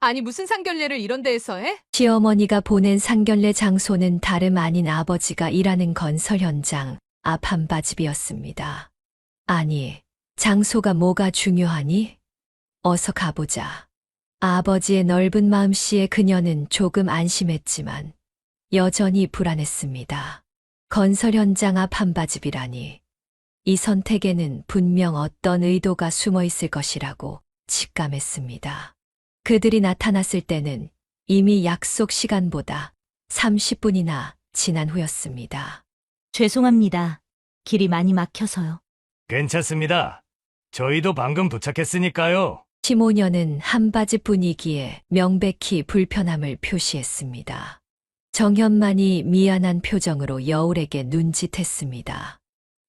아니, 무슨 상견례를 이런 데에서 해? 시어머니가 보낸 상견례 장소는 다름 아닌 아버지가 일하는 건설 현장 앞 한바집이었습니다. 아니, 장소가 뭐가 중요하니? 어서 가보자. 아버지의 넓은 마음씨에 그녀는 조금 안심했지만 여전히 불안했습니다. 건설 현장 앞 한바집이라니. 이 선택에는 분명 어떤 의도가 숨어 있을 것이라고 직감했습니다. 그들이 나타났을 때는 이미 약속 시간보다 30분이나 지난 후였습니다. 죄송합니다. 길이 많이 막혀서요. 괜찮습니다. 저희도 방금 도착했으니까요. 시모녀는 한바집 분위기에 명백히 불편함을 표시했습니다. 정현만이 미안한 표정으로 여울에게 눈짓했습니다.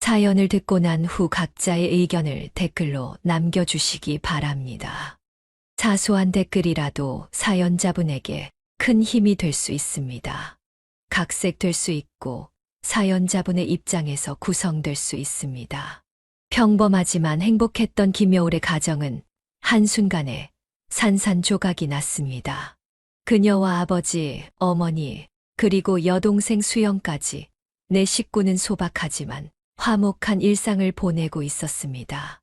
사연을 듣고 난 후 각자의 의견을 댓글로 남겨주시기 바랍니다. 사소한 댓글이라도 사연자분에게 큰 힘이 될 수 있습니다. 각색될 수 있고 사연자분의 입장에서 구성될 수 있습니다. 평범하지만 행복했던 김여울의 가정은 한순간에 산산조각이 났습니다. 그녀와 아버지, 어머니, 그리고 여동생 수영까지 내 식구는 소박하지만 화목한 일상을 보내고 있었습니다.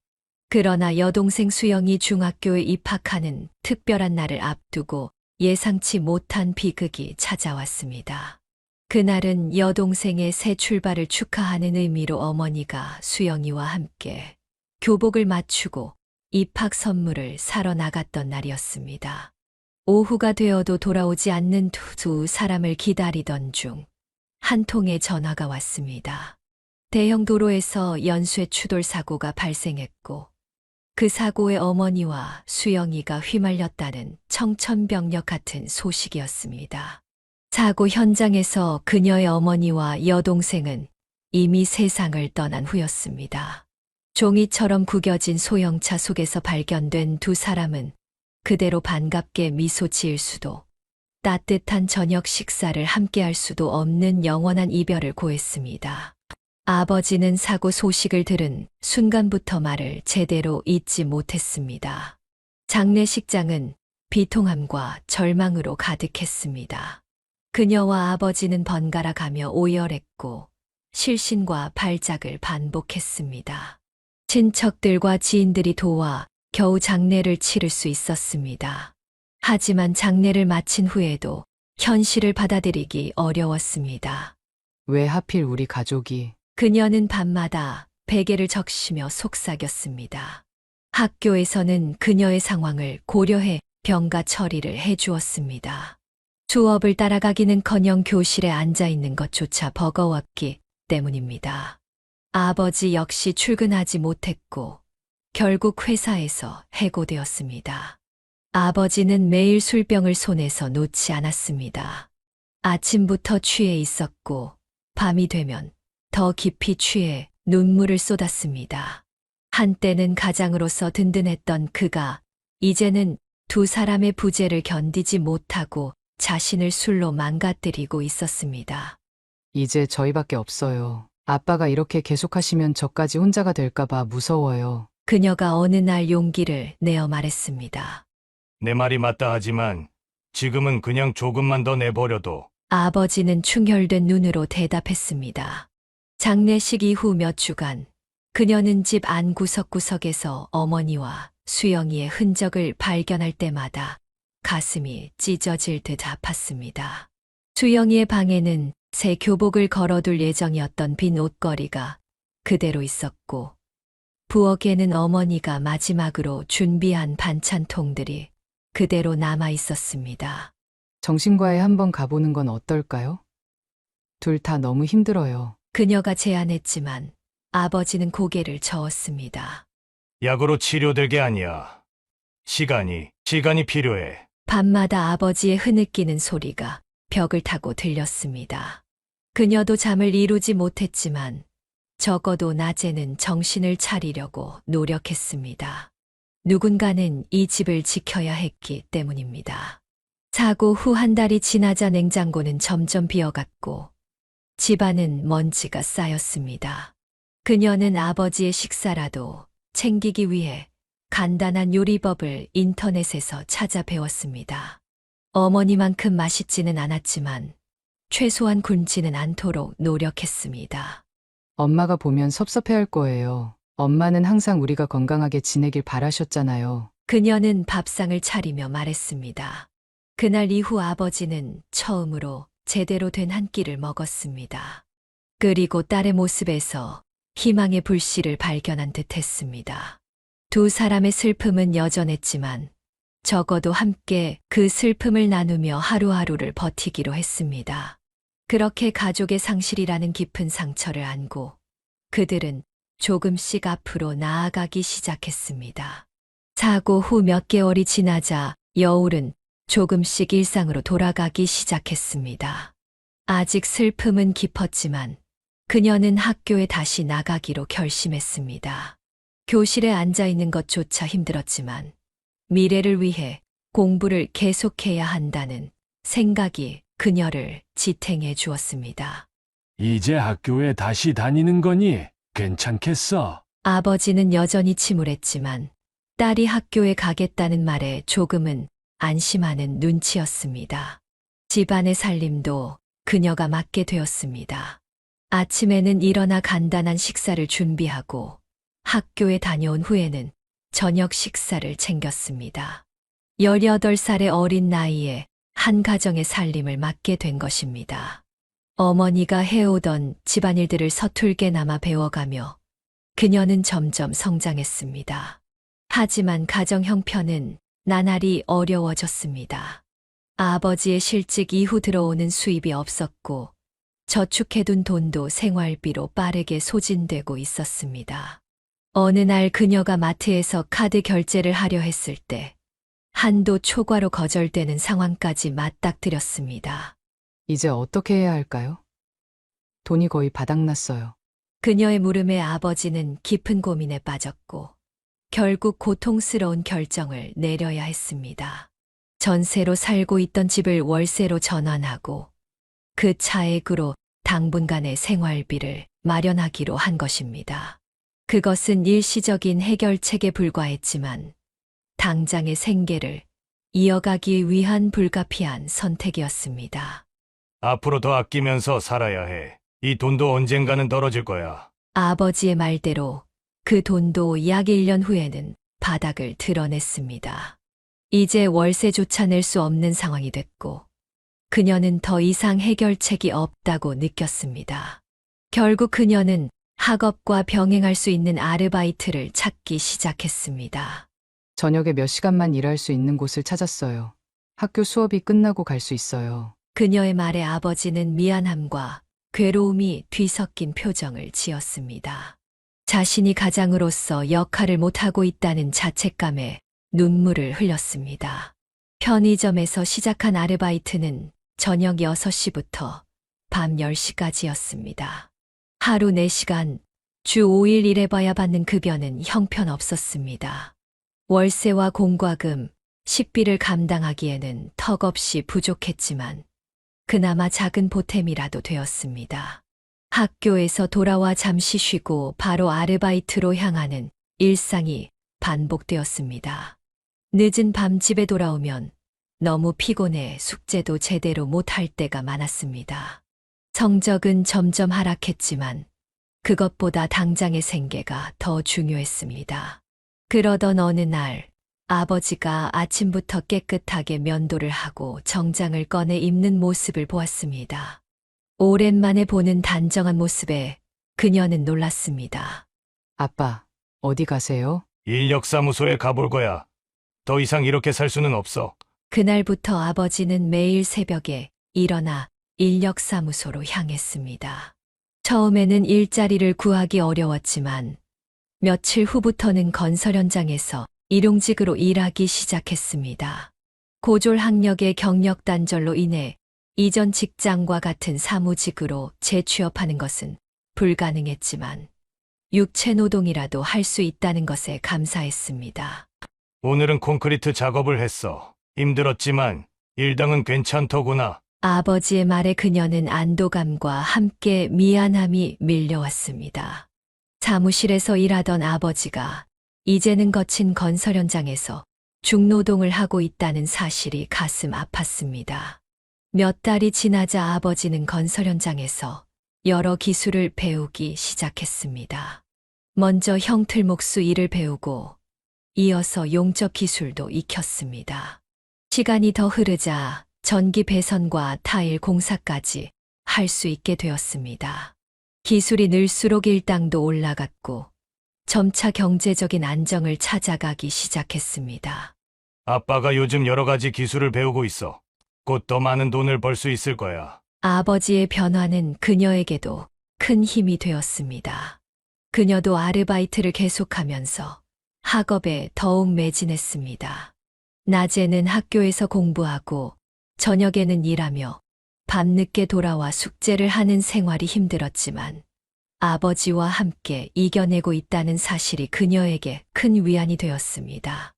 그러나 여동생 수영이 중학교에 입학하는 특별한 날을 앞두고 예상치 못한 비극이 찾아왔습니다. 그날은 여동생의 새 출발을 축하하는 의미로 어머니가 수영이와 함께 교복을 맞추고 입학 선물을 사러 나갔던 날이었습니다. 오후가 되어도 돌아오지 않는 두 사람을 기다리던 중 한 통의 전화가 왔습니다. 대형 도로에서 연쇄 추돌 사고가 발생했고 그 사고에 어머니와 수영이가 휘말렸다는 청천벽력 같은 소식이었습니다. 사고 현장에서 그녀의 어머니와 여동생은 이미 세상을 떠난 후였습니다. 종이처럼 구겨진 소형차 속에서 발견된 두 사람은 그대로 반갑게 미소 지을 수도 따뜻한 저녁 식사를 함께할 수도 없는 영원한 이별을 고했습니다. 아버지는 사고 소식을 들은 순간부터 말을 제대로 잇지 못했습니다. 장례식장은 비통함과 절망으로 가득했습니다. 그녀와 아버지는 번갈아 가며 오열했고 실신과 발작을 반복했습니다. 친척들과 지인들이 도와 겨우 장례를 치를 수 있었습니다. 하지만 장례를 마친 후에도 현실을 받아들이기 어려웠습니다. 왜 하필 우리 가족이 그녀는 밤마다 베개를 적시며 속삭였습니다. 학교에서는 그녀의 상황을 고려해 병가 처리를 해주었습니다. 수업을 따라가기는커녕 교실에 앉아 있는 것조차 버거웠기 때문입니다. 아버지 역시 출근하지 못했고 결국 회사에서 해고되었습니다. 아버지는 매일 술병을 손에서 놓지 않았습니다. 아침부터 취해 있었고 밤이 되면 더 깊이 취해 눈물을 쏟았습니다. 한때는 가장으로서 든든했던 그가 이제는 두 사람의 부재를 견디지 못하고 자신을 술로 망가뜨리고 있었습니다. 이제 저희밖에 없어요. 아빠가 이렇게 계속하시면 저까지 혼자가 될까봐 무서워요. 그녀가 어느 날 용기를 내어 말했습니다. 내 말이 맞다 하지만 지금은 그냥 조금만 더 내버려둬. 아버지는 충혈된 눈으로 대답했습니다. 장례식 이후 몇 주간 그녀는 집 안 구석구석에서 어머니와 수영이의 흔적을 발견할 때마다 가슴이 찢어질 듯 아팠습니다. 수영이의 방에는 새 교복을 걸어둘 예정이었던 빈 옷걸이가 그대로 있었고 부엌에는 어머니가 마지막으로 준비한 반찬통들이 그대로 남아 있었습니다. 정신과에 한번 가보는 건 어떨까요? 둘 다 너무 힘들어요. 그녀가 제안했지만 아버지는 고개를 저었습니다. 약으로 치료될 게 아니야. 시간이 필요해. 밤마다 아버지의 흐느끼는 소리가 벽을 타고 들렸습니다. 그녀도 잠을 이루지 못했지만 적어도 낮에는 정신을 차리려고 노력했습니다. 누군가는 이 집을 지켜야 했기 때문입니다. 사고 후 한 달이 지나자 냉장고는 점점 비어갔고 집안은 먼지가 쌓였습니다. 그녀는 아버지의 식사라도 챙기기 위해 간단한 요리법을 인터넷에서 찾아 배웠습니다. 어머니만큼 맛있지는 않았지만 최소한 굶지는 않도록 노력했습니다. 엄마가 보면 섭섭해할 거예요. 엄마는 항상 우리가 건강하게 지내길 바라셨잖아요. 그녀는 밥상을 차리며 말했습니다. 그날 이후 아버지는 처음으로 제대로 된 한 끼를 먹었습니다. 그리고 딸의 모습에서 희망의 불씨를 발견한 듯 했습니다. 두 사람의 슬픔은 여전했지만 적어도 함께 그 슬픔을 나누며 하루하루를 버티기로 했습니다. 그렇게 가족의 상실이라는 깊은 상처를 안고 그들은 조금씩 앞으로 나아가기 시작했습니다. 사고 후 몇 개월이 지나자 여울은 조금씩 일상으로 돌아가기 시작했습니다. 아직 슬픔은 깊었지만 그녀는 학교에 다시 나가기로 결심했습니다. 교실에 앉아 있는 것조차 힘들었지만 미래를 위해 공부를 계속해야 한다는 생각이 그녀를 지탱해 주었습니다. 이제 학교에 다시 다니는 거니 괜찮겠어. 아버지는 여전히 침울했지만 딸이 학교에 가겠다는 말에 조금은 안심하는 눈치였습니다. 집안의 살림도 그녀가 맡게 되었습니다. 아침에는 일어나 간단한 식사를 준비하고 학교에 다녀온 후에는 저녁 식사를 챙겼습니다. 18살의 어린 나이에 한 가정의 살림을 맡게 된 것입니다. 어머니가 해오던 집안일들을 서툴게나마 배워가며 그녀는 점점 성장했습니다. 하지만 가정 형편은 나날이 어려워졌습니다. 아버지의 실직 이후 들어오는 수입이 없었고 저축해둔 돈도 생활비로 빠르게 소진되고 있었습니다. 어느 날 그녀가 마트에서 카드 결제를 하려 했을 때 한도 초과로 거절되는 상황까지 맞닥뜨렸습니다. 이제 어떻게 해야 할까요? 돈이 거의 바닥났어요. 그녀의 물음에 아버지는 깊은 고민에 빠졌고 결국 고통스러운 결정을 내려야 했습니다. 전세로 살고 있던 집을 월세로 전환하고 그 차액으로 당분간의 생활비를 마련하기로 한 것입니다. 그것은 일시적인 해결책에 불과했지만 당장의 생계를 이어가기 위한 불가피한 선택이었습니다. 앞으로 더 아끼면서 살아야 해. 이 돈도 언젠가는 떨어질 거야. 아버지의 말대로 그 돈도 약 1년 후에는 바닥을 드러냈습니다. 이제 월세조차 낼 수 없는 상황이 됐고 그녀는 더 이상 해결책이 없다고 느꼈습니다. 결국 그녀는 학업과 병행할 수 있는 아르바이트를 찾기 시작했습니다. 저녁에 몇 시간만 일할 수 있는 곳을 찾았어요. 학교 수업이 끝나고 갈 수 있어요. 그녀의 말에 아버지는 미안함과 괴로움이 뒤섞인 표정을 지었습니다. 자신이 가장으로서 역할을 못하고 있다는 자책감에 눈물을 흘렸습니다. 편의점에서 시작한 아르바이트는 저녁 6시부터 밤 10시까지였습니다. 하루 4시간, 주 5일 일해봐야 받는 급여는 형편없었습니다. 월세와 공과금, 식비를 감당하기에는 턱없이 부족했지만 그나마 작은 보탬이라도 되었습니다. 학교에서 돌아와 잠시 쉬고 바로 아르바이트로 향하는 일상이 반복되었습니다. 늦은 밤 집에 돌아오면 너무 피곤해 숙제도 제대로 못할 때가 많았습니다. 성적은 점점 하락했지만 그것보다 당장의 생계가 더 중요했습니다. 그러던 어느 날 아버지가 아침부터 깨끗하게 면도를 하고 정장을 꺼내 입는 모습을 보았습니다. 오랜만에 보는 단정한 모습에 그녀는 놀랐습니다. 아빠, 어디 가세요? 인력사무소에 가볼 거야. 더 이상 이렇게 살 수는 없어. 그날부터 아버지는 매일 새벽에 일어나 인력사무소로 향했습니다. 처음에는 일자리를 구하기 어려웠지만 며칠 후부터는 건설 현장에서 일용직으로 일하기 시작했습니다. 고졸 학력의 경력 단절로 인해 이전 직장과 같은 사무직으로 재취업하는 것은 불가능했지만 육체 노동이라도 할 수 있다는 것에 감사했습니다. 오늘은 콘크리트 작업을 했어. 힘들었지만 일당은 괜찮더구나. 아버지의 말에 그녀는 안도감과 함께 미안함이 밀려왔습니다. 사무실에서 일하던 아버지가 이제는 거친 건설 현장에서 중노동을 하고 있다는 사실이 가슴 아팠습니다. 몇 달이 지나자 아버지는 건설 현장에서 여러 기술을 배우기 시작했습니다. 먼저 형틀목수 일을 배우고 이어서 용접 기술도 익혔습니다. 시간이 더 흐르자 전기 배선과 타일 공사까지 할 수 있게 되었습니다. 기술이 늘수록 일당도 올라갔고 점차 경제적인 안정을 찾아가기 시작했습니다. 아빠가 요즘 여러 가지 기술을 배우고 있어. 곧 더 많은 돈을 벌 수 있을 거야. 아버지의 변화는 그녀에게도 큰 힘이 되었습니다. 그녀도 아르바이트를 계속하면서 학업에 더욱 매진했습니다. 낮에는 학교에서 공부하고 저녁에는 일하며 밤늦게 돌아와 숙제를 하는 생활이 힘들었지만 아버지와 함께 이겨내고 있다는 사실이 그녀에게 큰 위안이 되었습니다.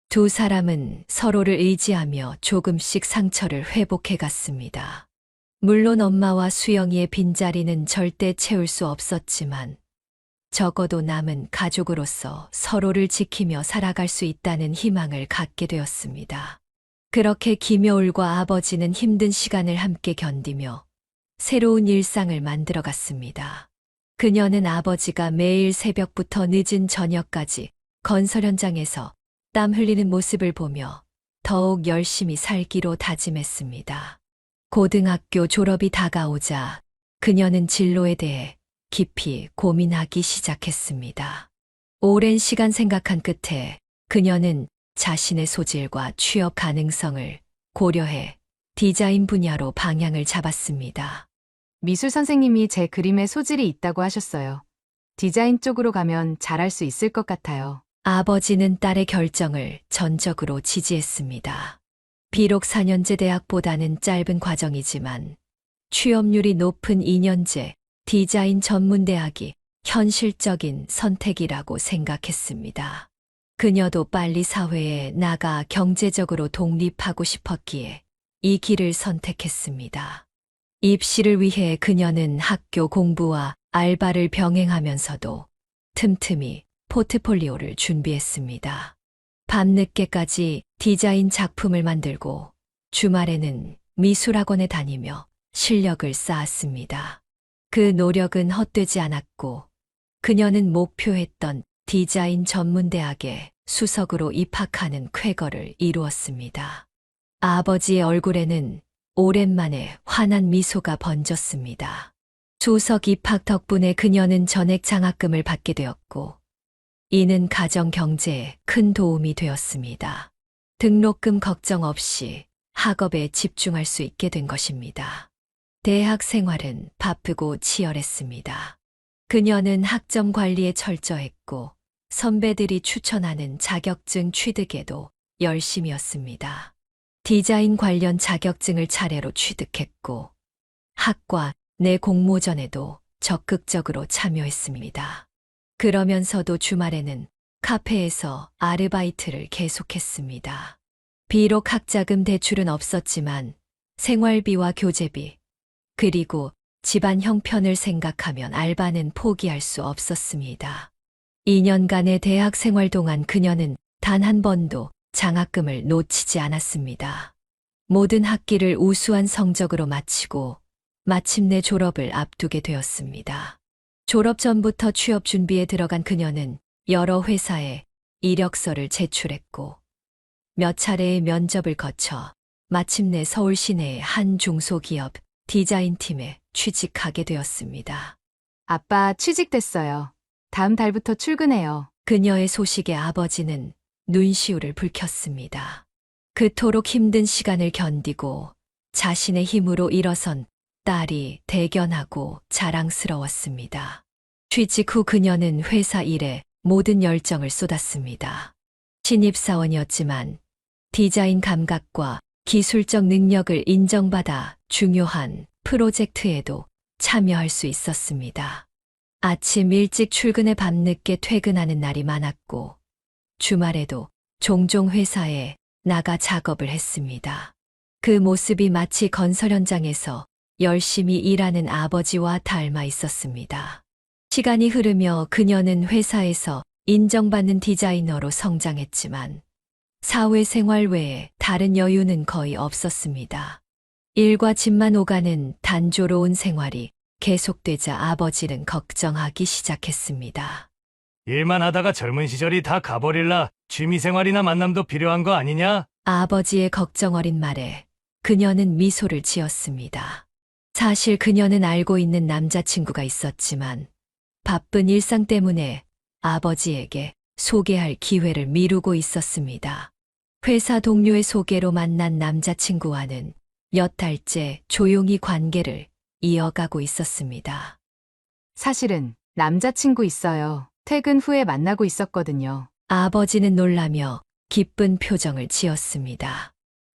두 사람은 서로를 의지하며 조금씩 상처를 회복해 갔습니다. 물론 엄마와 수영이의 빈자리는 절대 채울 수 없었지만 적어도 남은 가족으로서 서로를 지키며 살아갈 수 있다는 희망을 갖게 되었습니다. 그렇게 김여울과 아버지는 힘든 시간을 함께 견디며 새로운 일상을 만들어 갔습니다. 그녀는 아버지가 매일 새벽부터 늦은 저녁까지 건설 현장에서 땀 흘리는 모습을 보며 더욱 열심히 살기로 다짐했습니다. 고등학교 졸업이 다가오자 그녀는 진로에 대해 깊이 고민하기 시작했습니다. 오랜 시간 생각한 끝에 그녀는 자신의 소질과 취업 가능성을 고려해 디자인 분야로 방향을 잡았습니다. 미술 선생님이 제 그림에 소질이 있다고 하셨어요. 디자인 쪽으로 가면 잘할 수 있을 것 같아요. 아버지는 딸의 결정을 전적으로 지지했습니다. 비록 4년제 대학보다는 짧은 과정이지만 취업률이 높은 2년제 디자인 전문 대학이 현실적인 선택이라고 생각했습니다. 그녀도 빨리 사회에 나가 경제적으로 독립하고 싶었기에 이 길을 선택했습니다. 입시를 위해 그녀는 학교 공부와 알바를 병행하면서도 틈틈이 포트폴리오를 준비했습니다. 밤늦게까지 디자인 작품을 만들고 주말에는 미술학원에 다니며 실력을 쌓았습니다. 그 노력은 헛되지 않았고 그녀는 목표했던 디자인 전문대학에 수석으로 입학하는 쾌거를 이루었습니다. 아버지의 얼굴에는 오랜만에 환한 미소가 번졌습니다. 수석 입학 덕분에 그녀는 전액 장학금을 받게 되었고 이는 가정 경제에 큰 도움이 되었습니다. 등록금 걱정 없이 학업에 집중할 수 있게 된 것입니다. 대학 생활은 바쁘고 치열했습니다. 그녀는 학점 관리에 철저했고 선배들이 추천하는 자격증 취득에도 열심이었습니다. 디자인 관련 자격증을 차례로 취득했고 학과 내 공모전에도 적극적으로 참여했습니다. 그러면서도 주말에는 카페에서 아르바이트를 계속했습니다. 비록 학자금 대출은 없었지만 생활비와 교재비, 그리고 집안 형편을 생각하면 알바는 포기할 수 없었습니다. 2년간의 대학 생활 동안 그녀는 단 한 번도 장학금을 놓치지 않았습니다. 모든 학기를 우수한 성적으로 마치고 마침내 졸업을 앞두게 되었습니다. 졸업 전부터 취업 준비에 들어간 그녀는 여러 회사에 이력서를 제출했고 몇 차례의 면접을 거쳐 마침내 서울 시내의 한 중소기업 디자인팀에 취직하게 되었습니다. 아빠 취직됐어요. 다음 달부터 출근해요. 그녀의 소식에 아버지는 눈시울을 붉혔습니다. 그토록 힘든 시간을 견디고 자신의 힘으로 일어선 딸이 대견하고 자랑스러웠습니다. 취직 후 그녀는 회사 일에 모든 열정을 쏟았습니다. 신입사원이었지만 디자인 감각과 기술적 능력을 인정받아 중요한 프로젝트에도 참여할 수 있었습니다. 아침 일찍 출근해 밤늦게 퇴근하는 날이 많았고 주말에도 종종 회사에 나가 작업을 했습니다. 그 모습이 마치 건설 현장에서 열심히 일하는 아버지와 닮아 있었습니다. 시간이 흐르며 그녀는 회사에서 인정받는 디자이너로 성장했지만 사회생활 외에 다른 여유는 거의 없었습니다. 일과 집만 오가는 단조로운 생활이 계속되자 아버지는 걱정하기 시작했습니다. 일만 하다가 젊은 시절이 다 가버릴라 취미생활이나 만남도 필요한 거 아니냐? 아버지의 걱정 어린 말에 그녀는 미소를 지었습니다. 사실 그녀는 알고 있는 남자친구가 있었지만 바쁜 일상 때문에 아버지에게 소개할 기회를 미루고 있었습니다. 회사 동료의 소개로 만난 남자친구와는 몇 달째 조용히 관계를 이어가고 있었습니다. 사실은 남자친구 있어요. 퇴근 후에 만나고 있었거든요. 아버지는 놀라며 기쁜 표정을 지었습니다.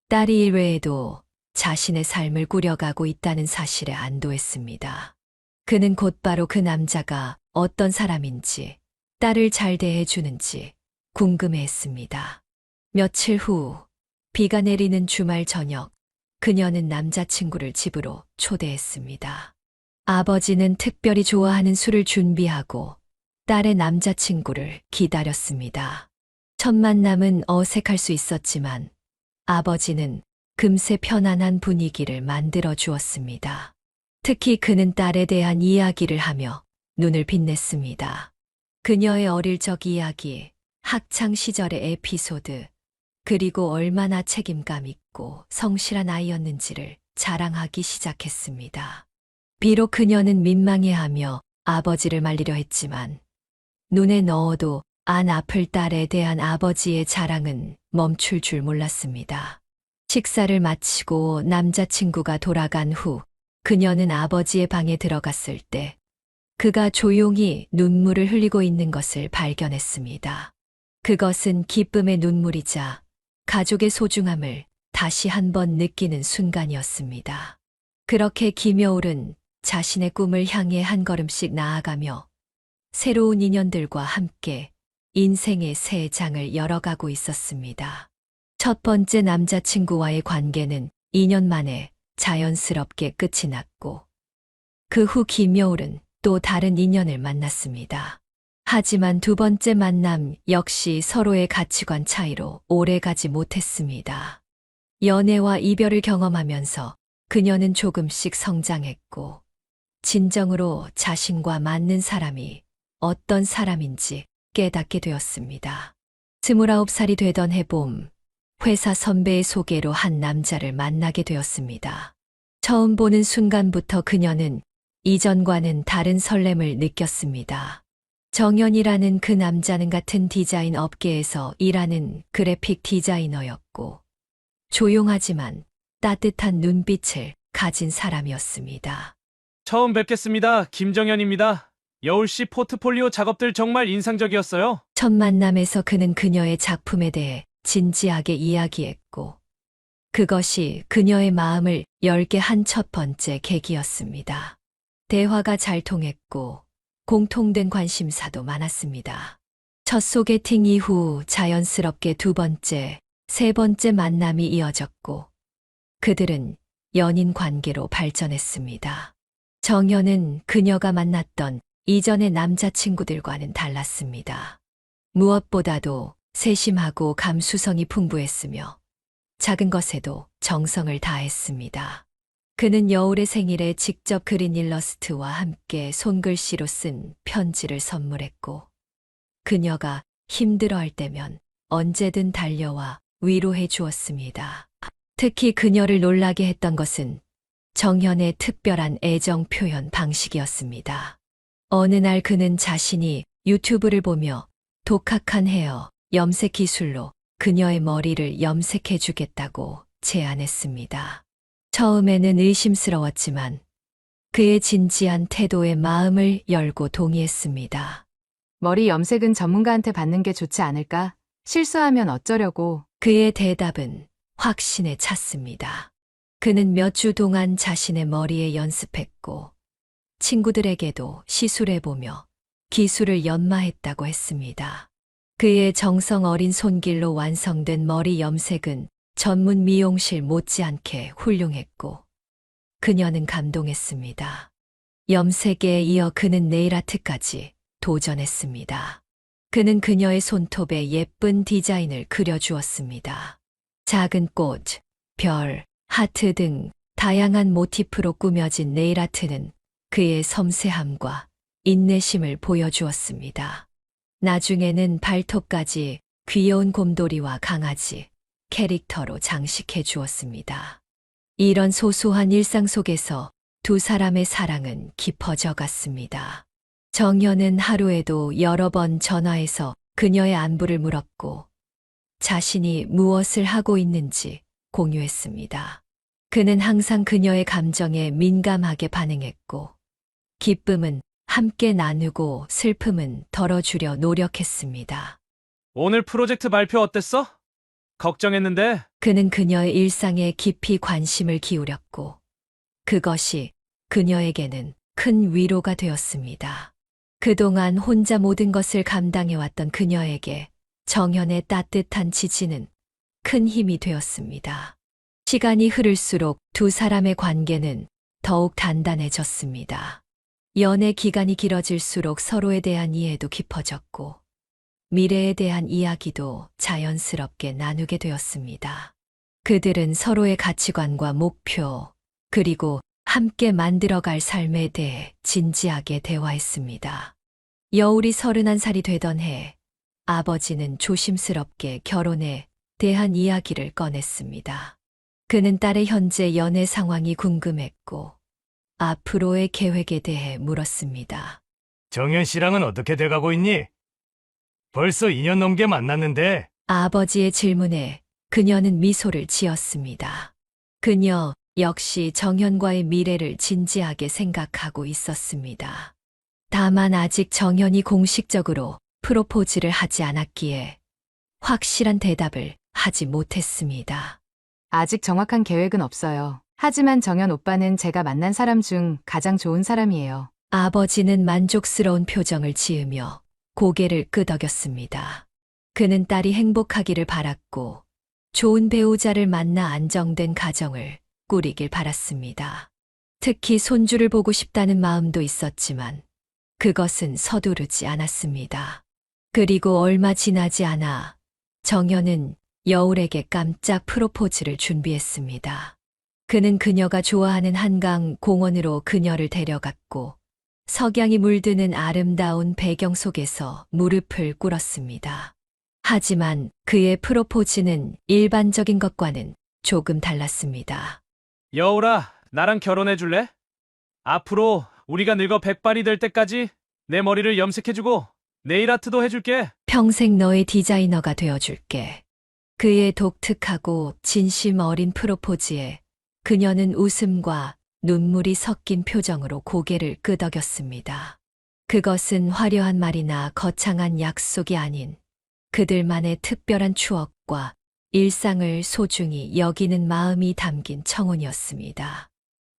딸이 이외에도 자신의 삶을 꾸려가고 있다는 사실에 안도했습니다. 그는 곧바로 그 남자가 어떤 사람인지, 딸을 잘 대해주는지 궁금해했습니다. 며칠 후, 비가 내리는 주말 저녁, 그녀는 남자친구를 집으로 초대했습니다. 아버지는 특별히 좋아하는 술을 준비하고 딸의 남자친구를 기다렸습니다. 첫 만남은 어색할 수 있었지만 아버지는 금세 편안한 분위기를 만들어 주었습니다. 특히 그는 딸에 대한 이야기를 하며 눈을 빛냈습니다. 그녀의 어릴 적 이야기, 학창 시절의 에피소드, 그리고 얼마나 책임감 있고 성실한 아이였는지를 자랑하기 시작했습니다. 비록 그녀는 민망해하며 아버지를 말리려 했지만 눈에 넣어도 안 아플 딸에 대한 아버지의 자랑은 멈출 줄 몰랐습니다. 식사를 마치고 남자친구가 돌아간 후 그녀는 아버지의 방에 들어갔을 때 그가 조용히 눈물을 흘리고 있는 것을 발견했습니다. 그것은 기쁨의 눈물이자 가족의 소중함을 다시 한번 느끼는 순간이었습니다. 그렇게 김여울은 자신의 꿈을 향해 한 걸음씩 나아가며 새로운 인연들과 함께 인생의 새 장을 열어가고 있었습니다. 첫 번째 남자친구와의 관계는 2년 만에 자연스럽게 끝이 났고 그 후 김여울은 또 다른 인연을 만났습니다. 하지만 두 번째 만남 역시 서로의 가치관 차이로 오래가지 못했습니다. 연애와 이별을 경험하면서 그녀는 조금씩 성장했고 진정으로 자신과 맞는 사람이 어떤 사람인지 깨닫게 되었습니다. 29살이 되던 해봄, 회사 선배의 소개로 한 남자를 만나게 되었습니다. 처음 보는 순간부터 그녀는 이전과는 다른 설렘을 느꼈습니다. 정연이라는 그 남자는 같은 디자인 업계에서 일하는 그래픽 디자이너였고 조용하지만 따뜻한 눈빛을 가진 사람이었습니다. 처음 뵙겠습니다. 김정현입니다. 여울씨 포트폴리오 작업들 정말 인상적이었어요. 첫 만남에서 그는 그녀의 작품에 대해 진지하게 이야기했고 그것이 그녀의 마음을 열게 한 첫 번째 계기였습니다. 대화가 잘 통했고 공통된 관심사도 많았습니다. 첫 소개팅 이후 자연스럽게 두 번째, 세 번째 만남이 이어졌고 그들은 연인 관계로 발전했습니다. 정현은 그녀가 만났던 이전의 남자친구들과는 달랐습니다. 무엇보다도 세심하고 감수성이 풍부했으며 작은 것에도 정성을 다했습니다. 그는 여울의 생일에 직접 그린 일러스트와 함께 손글씨로 쓴 편지를 선물했고 그녀가 힘들어할 때면 언제든 달려와 위로해 주었습니다. 특히 그녀를 놀라게 했던 것은 정현의 특별한 애정 표현 방식이었습니다. 어느 날 그는 자신이 유튜브를 보며 독학한 헤어 염색 기술로 그녀의 머리를 염색해 주겠다고 제안했습니다. 처음에는 의심스러웠지만 그의 진지한 태도에 마음을 열고 동의했습니다. 머리 염색은 전문가한테 받는 게 좋지 않을까? 실수하면 어쩌려고. 그의 대답은 확신에 찼습니다. 그는 몇 주 동안 자신의 머리에 연습했고 친구들에게도 시술해보며 기술을 연마했다고 했습니다. 그의 정성 어린 손길로 완성된 머리 염색은 전문 미용실 못지않게 훌륭했고 그녀는 감동했습니다. 염색에 이어 그는 네일아트까지 도전했습니다. 그는 그녀의 손톱에 예쁜 디자인을 그려주었습니다. 작은 꽃, 별, 하트 등 다양한 모티프로 꾸며진 네일아트는 그의 섬세함과 인내심을 보여주었습니다. 나중에는 발톱까지 귀여운 곰돌이와 강아지, 캐릭터로 장식해 주었습니다. 이런 소소한 일상 속에서 두 사람의 사랑은 깊어져 갔습니다. 정현은 하루에도 여러 번 전화해서 그녀의 안부를 물었고 자신이 무엇을 하고 있는지 공유했습니다. 그는 항상 그녀의 감정에 민감하게 반응했고 기쁨은 함께 나누고 슬픔은 덜어주려 노력했습니다. 오늘 프로젝트 발표 어땠어? 걱정했는데. 그는 그녀의 일상에 깊이 관심을 기울였고 그것이 그녀에게는 큰 위로가 되었습니다. 그동안 혼자 모든 것을 감당해왔던 그녀에게 정현의 따뜻한 지지는 큰 힘이 되었습니다. 시간이 흐를수록 두 사람의 관계는 더욱 단단해졌습니다. 연애 기간이 길어질수록 서로에 대한 이해도 깊어졌고 미래에 대한 이야기도 자연스럽게 나누게 되었습니다. 그들은 서로의 가치관과 목표, 그리고 함께 만들어갈 삶에 대해 진지하게 대화했습니다. 여울이 31살이 되던 해, 아버지는 조심스럽게 결혼에 대한 이야기를 꺼냈습니다. 그는 딸의 현재 연애 상황이 궁금했고, 앞으로의 계획에 대해 물었습니다. 정현 씨랑은 어떻게 돼가고 있니? 벌써 2년 넘게 만났는데. 아버지의 질문에 그녀는 미소를 지었습니다. 그녀 역시 정현과의 미래를 진지하게 생각하고 있었습니다. 다만 아직 정현이 공식적으로 프로포즈를 하지 않았기에 확실한 대답을 하지 못했습니다. 아직 정확한 계획은 없어요. 하지만 정현 오빠는 제가 만난 사람 중 가장 좋은 사람이에요. 아버지는 만족스러운 표정을 지으며 고개를 끄덕였습니다. 그는 딸이 행복하기를 바랐고 좋은 배우자를 만나 안정된 가정을 꾸리길 바랐습니다. 특히 손주를 보고 싶다는 마음도 있었지만 그것은 서두르지 않았습니다. 그리고 얼마 지나지 않아 정현은 여울에게 깜짝 프로포즈를 준비했습니다. 그는 그녀가 좋아하는 한강 공원으로 그녀를 데려갔고 석양이 물드는 아름다운 배경 속에서 무릎을 꿇었습니다. 하지만 그의 프로포즈는 일반적인 것과는 조금 달랐습니다. 여울아, 나랑 결혼해 줄래? 앞으로 우리가 늙어 백발이 될 때까지 내 머리를 염색해주고 네일 아트도 해줄게. 평생 너의 디자이너가 되어줄게. 그의 독특하고 진심 어린 프로포즈에 그녀는 웃음과 눈물이 섞인 표정으로 고개를 끄덕였습니다. 그것은 화려한 말이나 거창한 약속이 아닌 그들만의 특별한 추억과 일상을 소중히 여기는 마음이 담긴 청혼이었습니다.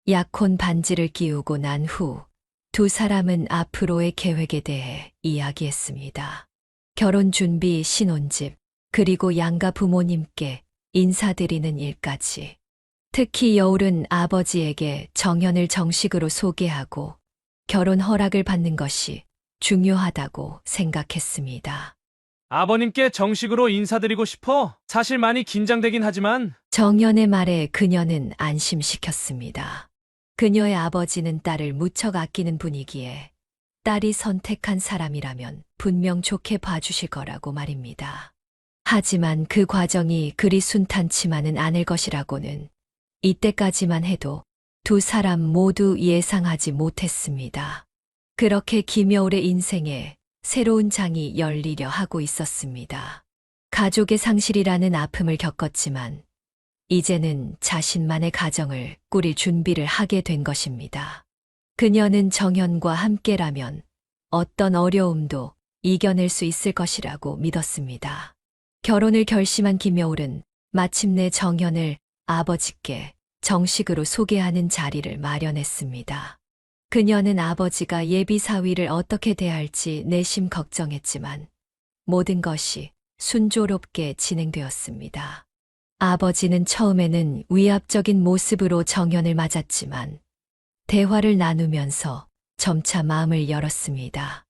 약혼 반지를 끼우고 난 후 두 사람은 앞으로의 계획에 대해 이야기했습니다. 결혼 준비, 신혼집, 그리고 양가 부모님께 인사드리는 일까지. 특히 여울은 아버지에게 정현을 정식으로 소개하고 결혼 허락을 받는 것이 중요하다고 생각했습니다. 아버님께 정식으로 인사드리고 싶어. 사실 많이 긴장되긴 하지만. 정현의 말에 그녀는 안심시켰습니다. 그녀의 아버지는 딸을 무척 아끼는 분이기에 딸이 선택한 사람이라면 분명 좋게 봐주실 거라고 말입니다. 하지만 그 과정이 그리 순탄치만은 않을 것이라고는 이때까지만 해도 두 사람 모두 예상하지 못했습니다. 그렇게 김여울의 인생에 새로운 장이 열리려 하고 있었습니다. 가족의 상실이라는 아픔을 겪었지만 이제는 자신만의 가정을 꾸릴 준비를 하게 된 것입니다. 그녀는 정현과 함께라면 어떤 어려움도 이겨낼 수 있을 것이라고 믿었습니다. 결혼을 결심한 김여울은 마침내 정현을 아버지께 정식으로 소개하는 자리를 마련했습니다. 그녀는 아버지가 예비 사위를 어떻게 대할지 내심 걱정했지만 모든 것이 순조롭게 진행되었습니다. 아버지는 처음에는 위압적인 모습으로 정현을 맞았지만 대화를 나누면서 점차 마음을 열었습니다.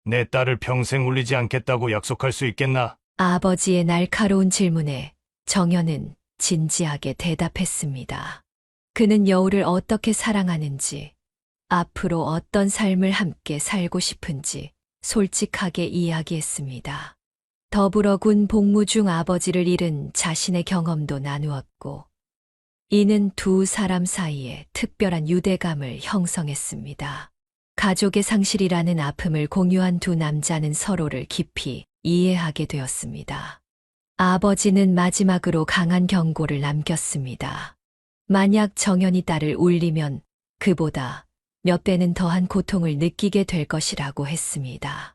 내 딸을 평생 울리지 않겠다고 약속할 수 있겠나? 아버지의 날카로운 질문에 정연은 진지하게 대답했습니다. 그는 여우를 어떻게 사랑하는지, 앞으로 어떤 삶을 함께 살고 싶은지 솔직하게 이야기했습니다. 더불어 군 복무 중 아버지를 잃은 자신의 경험도 나누었고, 이는 두 사람 사이에 특별한 유대감을 형성했습니다. 가족의 상실이라는 아픔을 공유한 두 남자는 서로를 깊이 이해하게 되었습니다. 아버지는 마지막으로 강한 경고를 남겼습니다. 만약 정연이 딸을 울리면 그보다 몇 배는 더한 고통을 느끼게 될 것이라고 했습니다.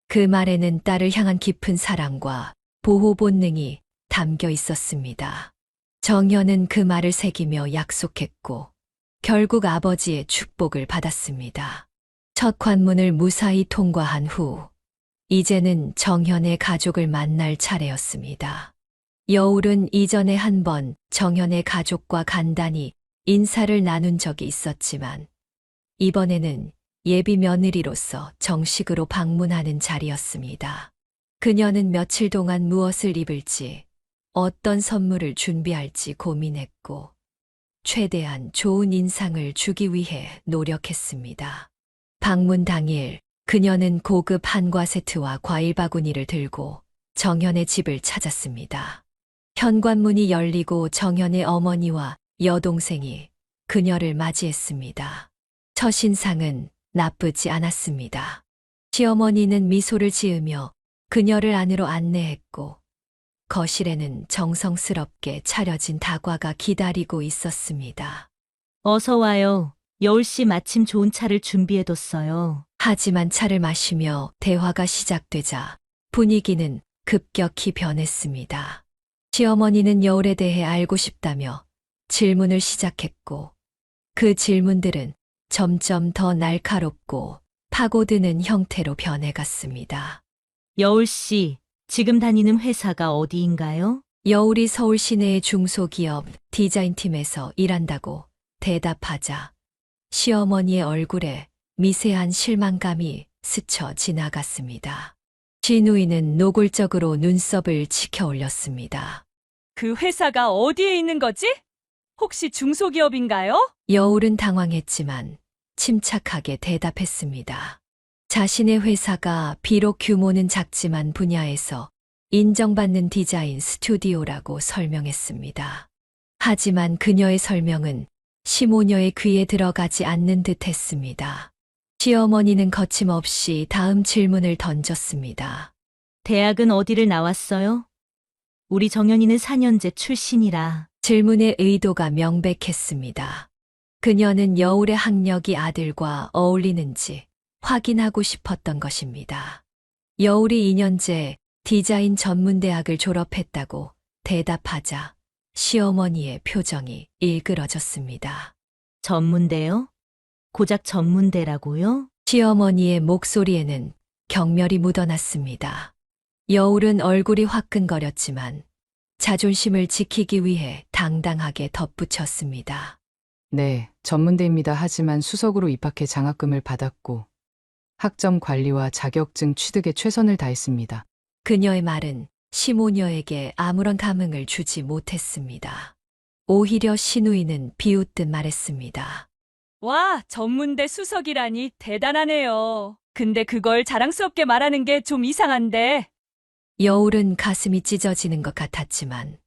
그 말에는 딸을 향한 깊은 사랑과 보호 본능이 담겨 있었습니다. 정연은 그 말을 새기며 약속했고, 결국 아버지의 축복을 받았습니다. 첫 관문을 무사히 통과한 후, 이제는 정현의 가족을 만날 차례였습니다. 여울은 이전에 한 번 정현의 가족과 간단히 인사를 나눈 적이 있었지만, 이번에는 예비 며느리로서 정식으로 방문하는 자리였습니다. 그녀는 며칠 동안 무엇을 입을지, 어떤 선물을 준비할지 고민했고, 최대한 좋은 인상을 주기 위해 노력했습니다. 방문 당일, 그녀는 고급 한과 세트와 과일 바구니를 들고 정현의 집을 찾았습니다. 현관문이 열리고 정현의 어머니와 여동생이 그녀를 맞이했습니다. 첫인상은 나쁘지 않았습니다. 시어머니는 미소를 지으며 그녀를 안으로 안내했고, 거실에는 정성스럽게 차려진 다과가 기다리고 있었습니다. 어서 와요. 여울 씨 마침 좋은 차를 준비해뒀어요. 하지만 차를 마시며 대화가 시작되자 분위기는 급격히 변했습니다. 시어머니는 여울에 대해 알고 싶다며 질문을 시작했고, 그 질문들은 점점 더 날카롭고 파고드는 형태로 변해갔습니다. 여울 씨, 지금 다니는 회사가 어디인가요? 여울이 서울 시내의 중소기업 디자인팀에서 일한다고 대답하자 시어머니의 얼굴에 미세한 실망감이 스쳐 지나갔습니다. 진우이는 노골적으로 눈썹을 치켜 올렸습니다. 그 회사가 어디에 있는 거지? 혹시 중소기업인가요? 여울은 당황했지만 침착하게 대답했습니다. 자신의 회사가 비록 규모는 작지만 분야에서 인정받는 디자인 스튜디오라고 설명했습니다. 하지만 그녀의 설명은 시모녀의 귀에 들어가지 않는 듯 했습니다. 시어머니는 거침없이 다음 질문을 던졌습니다. 대학은 어디를 나왔어요? 우리 정연이는 4년제 출신이라. 질문의 의도가 명백했습니다. 그녀는 여울의 학력이 아들과 어울리는지 확인하고 싶었던 것입니다. 여울이 2년제 디자인 전문대학을 졸업했다고 대답하자 시어머니의 표정이 일그러졌습니다. 전문대요? 고작 전문대라고요? 시어머니의 목소리에는 경멸이 묻어났습니다. 여울은 얼굴이 화끈거렸지만 자존심을 지키기 위해 당당하게 덧붙였습니다. 네, 전문대입니다. 하지만 수석으로 입학해 장학금을 받았고 학점 관리와 자격증 취득에 최선을 다했습니다. 그녀의 말은 시모녀에게 아무런 감흥을 주지 못했습니다. 오히려 신우이는 비웃듯 말했습니다. 와, 전문대 수석이라니 대단하네요. 근데 그걸 자랑스럽게 말하는 게 좀 이상한데. 여울은 가슴이 찢어지는 것 같았지만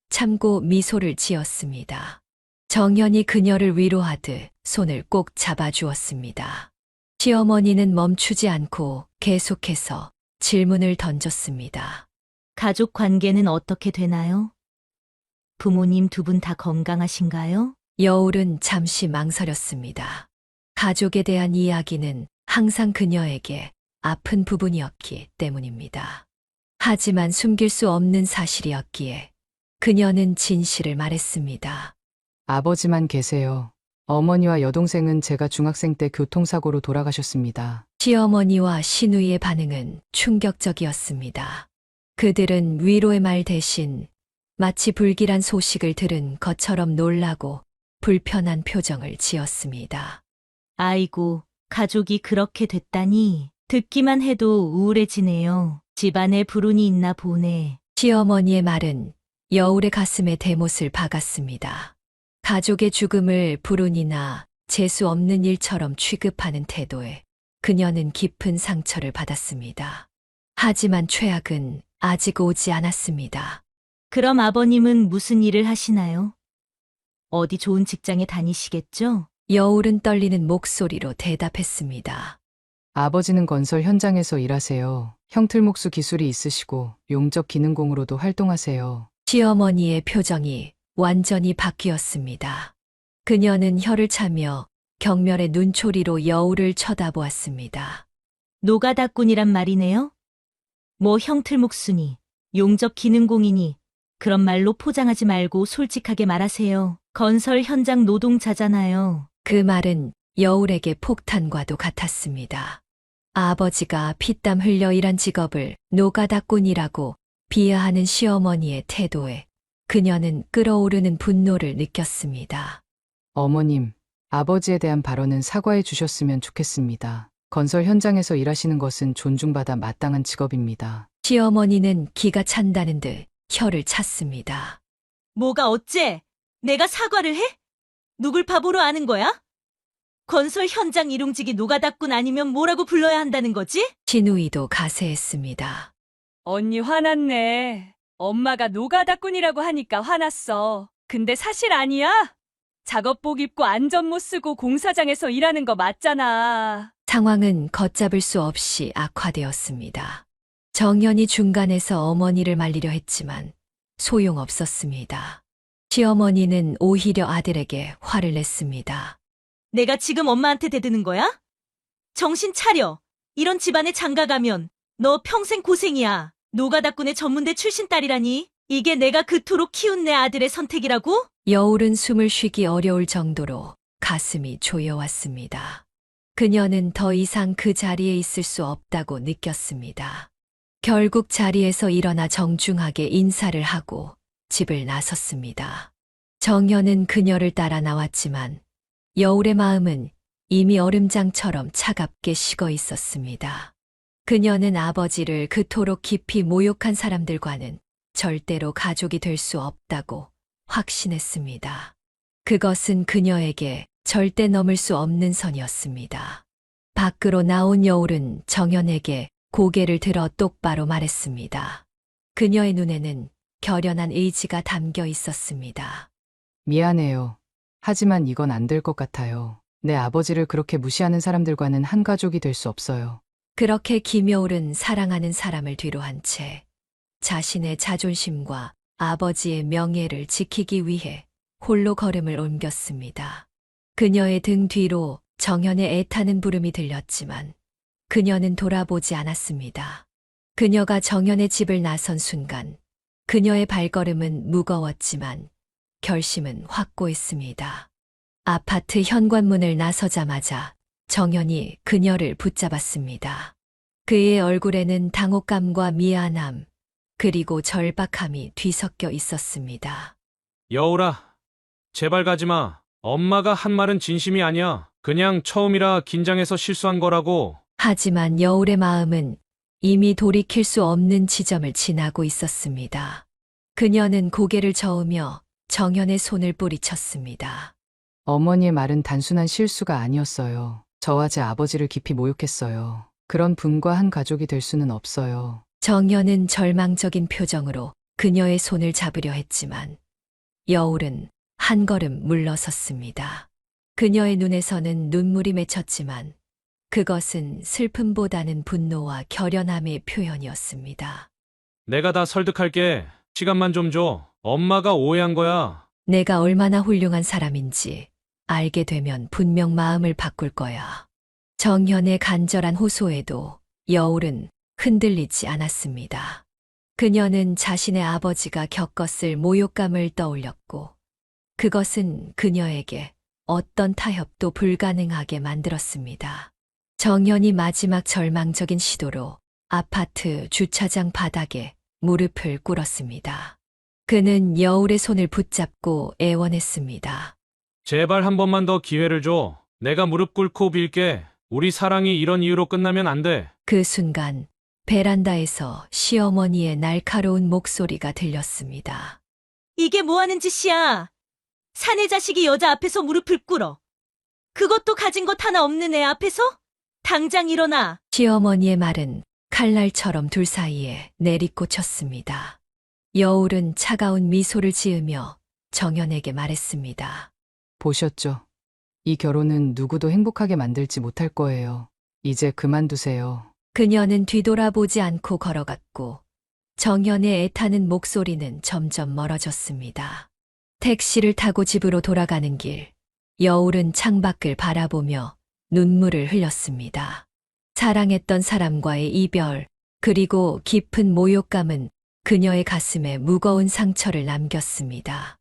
참고 미소를 지었습니다. 정연이 그녀를 위로하듯 손을 꼭 잡아주었습니다. 시어머니는 멈추지 않고 계속해서 질문을 던졌습니다. 가족 관계는 어떻게 되나요? 부모님 두 분 다 건강하신가요? 여울은 잠시 망설였습니다. 가족에 대한 이야기는 항상 그녀에게 아픈 부분이었기 때문입니다. 하지만 숨길 수 없는 사실이었기에 그녀는 진실을 말했습니다. 아버지만 계세요. 어머니와 여동생은 제가 중학생 때 교통사고로 돌아가셨습니다. 시어머니와 신우이의 반응은 충격적이었습니다. 그들은 위로의 말 대신 마치 불길한 소식을 들은 것처럼 놀라고 불편한 표정을 지었습니다. 아이고, 가족이 그렇게 됐다니. 듣기만 해도 우울해지네요. 집안에 불운이 있나 보네. 시어머니의 말은 여울의 가슴에 대못을 박았습니다. 가족의 죽음을 불운이나 재수 없는 일처럼 취급하는 태도에 그녀는 깊은 상처를 받았습니다. 하지만 최악은 아직 오지 않았습니다. 그럼 아버님은 무슨 일을 하시나요? 어디 좋은 직장에 다니시겠죠? 여울은 떨리는 목소리로 대답했습니다. 아버지는 건설 현장에서 일하세요. 형틀목수 기술이 있으시고 용접 기능공으로도 활동하세요. 시어머니의 표정이 완전히 바뀌었습니다. 그녀는 혀를 차며 경멸의 눈초리로 여울을 쳐다보았습니다. 노가다꾼이란 말이네요? 뭐 형틀목수니, 용접 기능공이니, 그런 말로 포장하지 말고 솔직하게 말하세요. 건설 현장 노동자잖아요. 그 말은 여울에게 폭탄과도 같았습니다. 아버지가 피땀 흘려 일한 직업을 노가다꾼이라고 비하하는 시어머니의 태도에 그녀는 끓어오르는 분노를 느꼈습니다. 어머님, 아버지에 대한 발언은 사과해 주셨으면 좋겠습니다. 건설 현장에서 일하시는 것은 존중받아 마땅한 직업입니다. 시어머니는 기가 찬다는 듯 혀를 찼습니다. 뭐가 어째? 내가 사과를 해? 누굴 바보로 아는 거야? 건설 현장 일용직이 노가다꾼 아니면 뭐라고 불러야 한다는 거지? 신우이도 가세했습니다. 언니 화났네. 엄마가 노가다꾼이라고 하니까 화났어. 근데 사실 아니야? 작업복 입고 안전모 쓰고 공사장에서 일하는 거 맞잖아. 상황은 걷잡을 수 없이 악화되었습니다. 정연이 중간에서 어머니를 말리려 했지만 소용없었습니다. 시어머니는 오히려 아들에게 화를 냈습니다. 내가 지금 엄마한테 대드는 거야? 정신 차려. 이런 집안에 장가가면 너 평생 고생이야. 노가다꾼의 전문대 출신 딸이라니. 이게 내가 그토록 키운 내 아들의 선택이라고? 여울은 숨을 쉬기 어려울 정도로 가슴이 조여왔습니다. 그녀는 더 이상 그 자리에 있을 수 없다고 느꼈습니다. 결국 자리에서 일어나 정중하게 인사를 하고 집을 나섰습니다. 정연은 그녀를 따라 나왔지만 여울의 마음은 이미 얼음장처럼 차갑게 식어 있었습니다. 그녀는 아버지를 그토록 깊이 모욕한 사람들과는 절대로 가족이 될 수 없다고 확신했습니다. 그것은 그녀에게 절대 넘을 수 없는 선이었습니다. 밖으로 나온 여울은 정연에게 고개를 들어 똑바로 말했습니다. 그녀의 눈에는 결연한 의지가 담겨 있었습니다. 미안해요. 하지만 이건 안 될 것 같아요. 내 아버지를 그렇게 무시하는 사람들과는 한 가족이 될 수 없어요. 그렇게 김여울은 사랑하는 사람을 뒤로 한 채 자신의 자존심과 아버지의 명예를 지키기 위해 홀로 걸음을 옮겼습니다. 그녀의 등 뒤로 정연의 애타는 부름이 들렸지만 그녀는 돌아보지 않았습니다. 그녀가 정연의 집을 나선 순간 그녀의 발걸음은 무거웠지만 결심은 확고했습니다. 아파트 현관문을 나서자마자 정연이 그녀를 붙잡았습니다. 그의 얼굴에는 당혹감과 미안함, 그리고 절박함이 뒤섞여 있었습니다. 여울아, 제발 가지 마. 엄마가 한 말은 진심이 아니야. 그냥 처음이라 긴장해서 실수한 거라고. 하지만 여울의 마음은 이미 돌이킬 수 없는 지점을 지나고 있었습니다. 그녀는 고개를 저으며 정연의 손을 뿌리쳤습니다. 어머니의 말은 단순한 실수가 아니었어요. 저와 제 아버지를 깊이 모욕했어요. 그런 분과 한 가족이 될 수는 없어요. 정연은 절망적인 표정으로 그녀의 손을 잡으려 했지만 여울은 한 걸음 물러섰습니다. 그녀의 눈에서는 눈물이 맺혔지만 그것은 슬픔보다는 분노와 결연함의 표현이었습니다. 내가 다 설득할게. 시간만 좀 줘. 엄마가 오해한 거야. 내가 얼마나 훌륭한 사람인지 알게 되면 분명 마음을 바꿀 거야. 정연의 간절한 호소에도 여울은 흔들리지 않았습니다. 그녀는 자신의 아버지가 겪었을 모욕감을 떠올렸고 그것은 그녀에게 어떤 타협도 불가능하게 만들었습니다. 정연이 마지막 절망적인 시도로 아파트 주차장 바닥에 무릎을 꿇었습니다. 그는 여울의 손을 붙잡고 애원했습니다. 제발 한 번만 더 기회를 줘. 내가 무릎 꿇고 빌게. 우리 사랑이 이런 이유로 끝나면 안 돼. 그 순간 베란다에서 시어머니의 날카로운 목소리가 들렸습니다. 이게 뭐 하는 짓이야? 사내 자식이 여자 앞에서 무릎을 꿇어. 그것도 가진 것 하나 없는 애 앞에서? 당장 일어나. 시어머니의 말은 칼날처럼 둘 사이에 내리꽂혔습니다. 여울은 차가운 미소를 지으며 정연에게 말했습니다. 보셨죠? 이 결혼은 누구도 행복하게 만들지 못할 거예요. 이제 그만두세요. 그녀는 뒤돌아보지 않고 걸어갔고 정연의 애타는 목소리는 점점 멀어졌습니다. 택시를 타고 집으로 돌아가는 길, 여울은 창밖을 바라보며 눈물을 흘렸습니다. 사랑했던 사람과의 이별, 그리고 깊은 모욕감은 그녀의 가슴에 무거운 상처를 남겼습니다.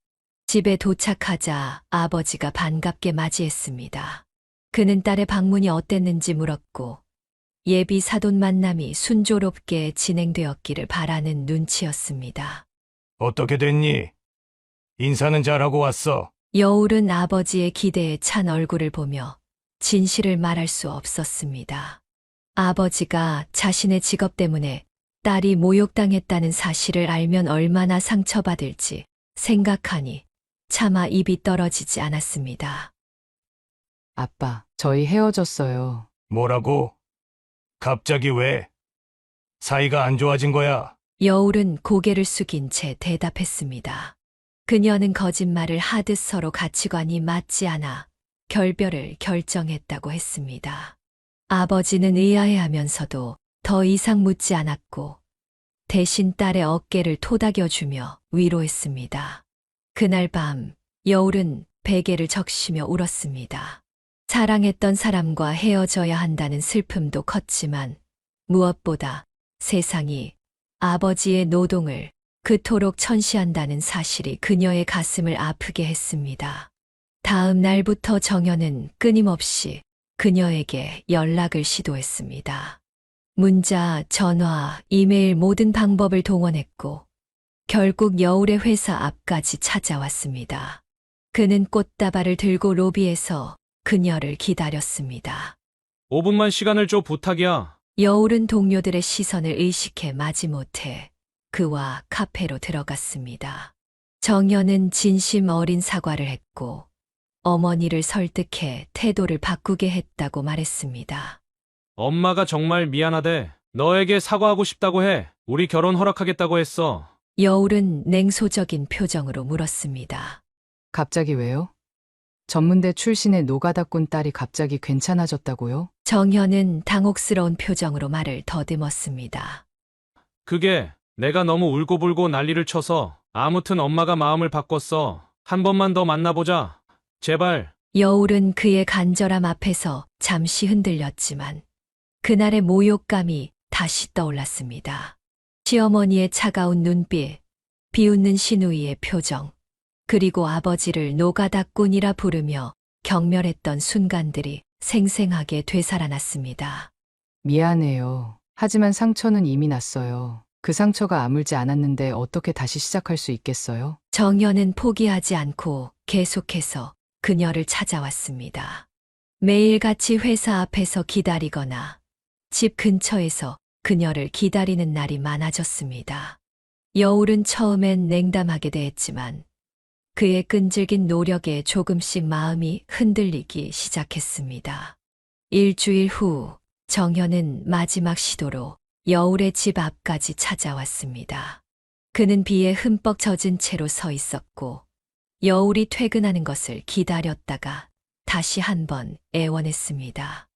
집에 도착하자 아버지가 반갑게 맞이했습니다. 그는 딸의 방문이 어땠는지 물었고 예비 사돈 만남이 순조롭게 진행되었기를 바라는 눈치였습니다. 어떻게 됐니? 인사는 잘하고 왔어. 여울은 아버지의 기대에 찬 얼굴을 보며 진실을 말할 수 없었습니다. 아버지가 자신의 직업 때문에 딸이 모욕당했다는 사실을 알면 얼마나 상처받을지 생각하니 차마 입이 떨어지지 않았습니다. 아빠, 저희 헤어졌어요. 뭐라고? 갑자기 왜? 사이가 안 좋아진 거야? 여울은 고개를 숙인 채 대답했습니다. 그녀는 거짓말을 하듯 서로 가치관이 맞지 않아 결별을 결정했다고 했습니다. 아버지는 의아해하면서도 더 이상 묻지 않았고 대신 딸의 어깨를 토닥여주며 위로했습니다. 그날 밤 여울은 베개를 적시며 울었습니다. 사랑했던 사람과 헤어져야 한다는 슬픔도 컸지만 무엇보다 세상이 아버지의 노동을 그토록 천시한다는 사실이 그녀의 가슴을 아프게 했습니다. 다음 날부터 정연은 끊임없이 그녀에게 연락을 시도했습니다. 문자, 전화, 이메일 모든 방법을 동원했고 결국 여울의 회사 앞까지 찾아왔습니다. 그는 꽃다발을 들고 로비에서 그녀를 기다렸습니다. 5분만 시간을 줘 부탁이야. 여울은 동료들의 시선을 의식해 마지못해 그와 카페로 들어갔습니다. 정연은 진심 어린 사과를 했고 어머니를 설득해 태도를 바꾸게 했다고 말했습니다. 엄마가 정말 미안하대. 너에게 사과하고 싶다고 해. 우리 결혼 허락하겠다고 했어. 여울은 냉소적인 표정으로 물었습니다. 갑자기 왜요? 전문대 출신의 노가다꾼 딸이 갑자기 괜찮아졌다고요? 정현은 당혹스러운 표정으로 말을 더듬었습니다. 그게 내가 너무 울고불고 난리를 쳐서 아무튼 엄마가 마음을 바꿨어. 한 번만 더 만나보자. 제발. 여울은 그의 간절함 앞에서 잠시 흔들렸지만 그날의 모욕감이 다시 떠올랐습니다. 시어머니의 차가운 눈빛, 비웃는 시누이의 표정, 그리고 아버지를 노가다꾼이라 부르며 경멸했던 순간들이 생생하게 되살아났습니다. 미안해요. 하지만 상처는 이미 났어요. 그 상처가 아물지 않았는데 어떻게 다시 시작할 수 있겠어요? 정연은 포기하지 않고 계속해서 그녀를 찾아왔습니다. 매일같이 회사 앞에서 기다리거나 집 근처에서 그녀를 기다리는 날이 많아졌습니다. 여울은 처음엔 냉담하게 대했지만 그의 끈질긴 노력에 조금씩 마음이 흔들리기 시작했습니다. 일주일 후 정현은 마지막 시도로 여울의 집 앞까지 찾아왔습니다. 그는 비에 흠뻑 젖은 채로 서 있었고 여울이 퇴근하는 것을 기다렸다가 다시 한번 애원했습니다.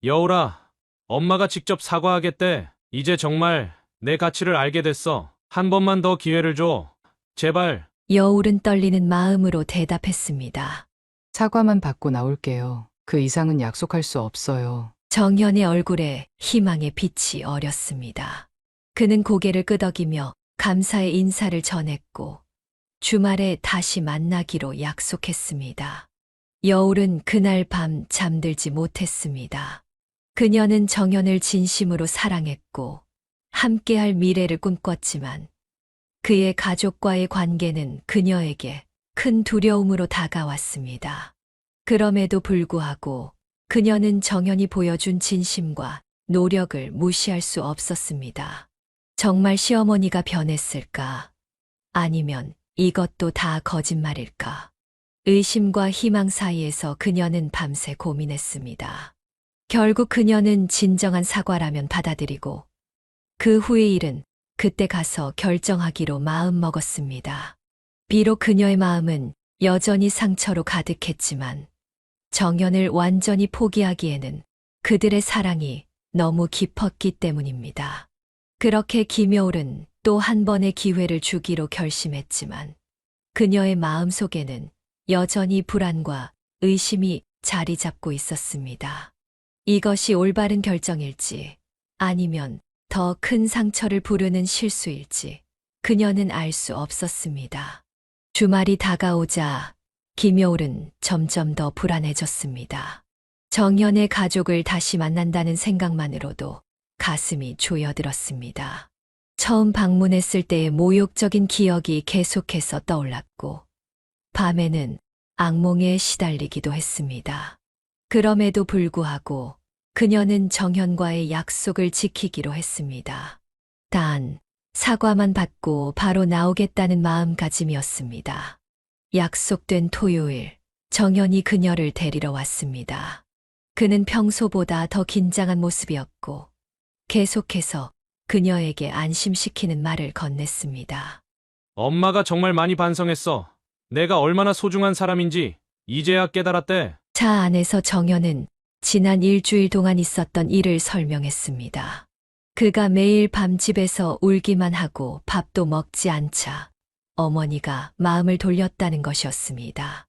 여울아, 엄마가 직접 사과하겠대. 이제 정말 내 가치를 알게 됐어. 한 번만 더 기회를 줘. 제발. 여울은 떨리는 마음으로 대답했습니다. 사과만 받고 나올게요. 그 이상은 약속할 수 없어요. 정현의 얼굴에 희망의 빛이 어렸습니다. 그는 고개를 끄덕이며 감사의 인사를 전했고 주말에 다시 만나기로 약속했습니다. 여울은 그날 밤 잠들지 못했습니다. 그녀는 정현을 진심으로 사랑했고 함께할 미래를 꿈꿨지만 그의 가족과의 관계는 그녀에게 큰 두려움으로 다가왔습니다. 그럼에도 불구하고 그녀는 정연이 보여준 진심과 노력을 무시할 수 없었습니다. 정말 시어머니가 변했을까? 아니면 이것도 다 거짓말일까? 의심과 희망 사이에서 그녀는 밤새 고민했습니다. 결국 그녀는 진정한 사과라면 받아들이고 그 후의 일은 그때 가서 결정하기로 마음먹었습니다. 비록 그녀의 마음은 여전히 상처로 가득했지만 정연을 완전히 포기하기에는 그들의 사랑이 너무 깊었기 때문입니다. 그렇게 김여울은 또 한 번의 기회를 주기로 결심했지만 그녀의 마음속에는 여전히 불안과 의심이 자리 잡고 있었습니다. 이것이 올바른 결정일지 아니면 더 큰 상처를 부르는 실수일지 그녀는 알 수 없었습니다. 주말이 다가오자 김여울은 점점 더 불안해졌습니다. 정연의 가족을 다시 만난다는 생각만으로도 가슴이 조여들었습니다. 처음 방문했을 때의 모욕적인 기억이 계속해서 떠올랐고 밤에는 악몽에 시달리기도 했습니다. 그럼에도 불구하고 그녀는 정현과의 약속을 지키기로 했습니다. 단, 사과만 받고 바로 나오겠다는 마음가짐이었습니다. 약속된 토요일, 정현이 그녀를 데리러 왔습니다. 그는 평소보다 더 긴장한 모습이었고, 계속해서 그녀에게 안심시키는 말을 건넸습니다. 엄마가 정말 많이 반성했어. 내가 얼마나 소중한 사람인지 이제야 깨달았대. 차 안에서 정현은 지난 일주일 동안 있었던 일을 설명했습니다. 그가 매일 밤 집에서 울기만 하고 밥도 먹지 않자 어머니가 마음을 돌렸다는 것이었습니다.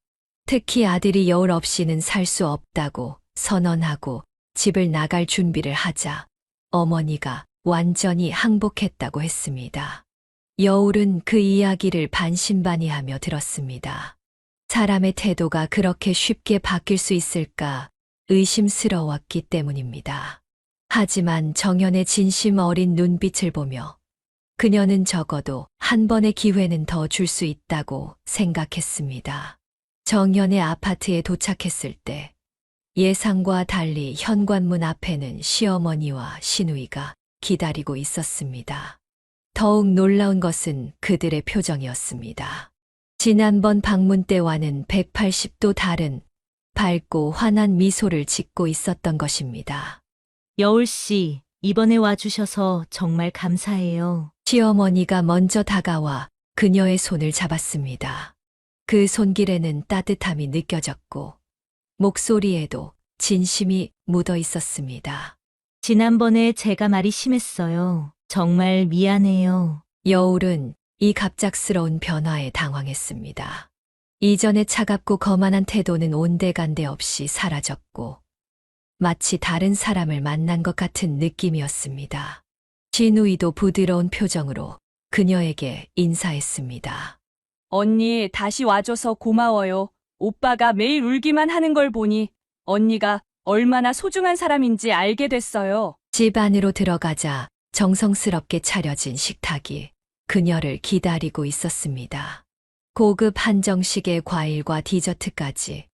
특히 아들이 여울 없이는 살 수 없다고 선언하고 집을 나갈 준비를 하자 어머니가 완전히 항복했다고 했습니다. 여울은 그 이야기를 반신반의하며 들었습니다. 사람의 태도가 그렇게 쉽게 바뀔 수 있을까 의심스러웠기 때문입니다. 하지만 정연의 진심 어린 눈빛을 보며 그녀는 적어도 한 번의 기회는 더 줄 수 있다고 생각했습니다. 정연의 아파트에 도착했을 때 예상과 달리 현관문 앞에는 시어머니와 시누이가 기다리고 있었습니다. 더욱 놀라운 것은 그들의 표정이었습니다. 지난번 방문 때와는 180도 다른 밝고 환한 미소를 짓고 있었던 것입니다. 여울 씨, 이번에 와주셔서 정말 감사해요. 시어머니가 먼저 다가와 그녀의 손을 잡았습니다. 그 손길에는 따뜻함이 느껴졌고 목소리에도 진심이 묻어 있었습니다. 지난번에 제가 말이 심했어요. 정말 미안해요. 여울은 이 갑작스러운 변화에 당황했습니다. 이전의 차갑고 거만한 태도는 온데간데 없이 사라졌고 마치 다른 사람을 만난 것 같은 느낌이었습니다. 진우이도 부드러운 표정으로 그녀에게 인사했습니다. 언니 다시 와줘서 고마워요. 오빠가 매일 울기만 하는 걸 보니 언니가 얼마나 소중한 사람인지 알게 됐어요. 집 안으로 들어가자 정성스럽게 차려진 식탁이 그녀를 기다리고 있었습니다. 고급 한정식의 과일과 디저트까지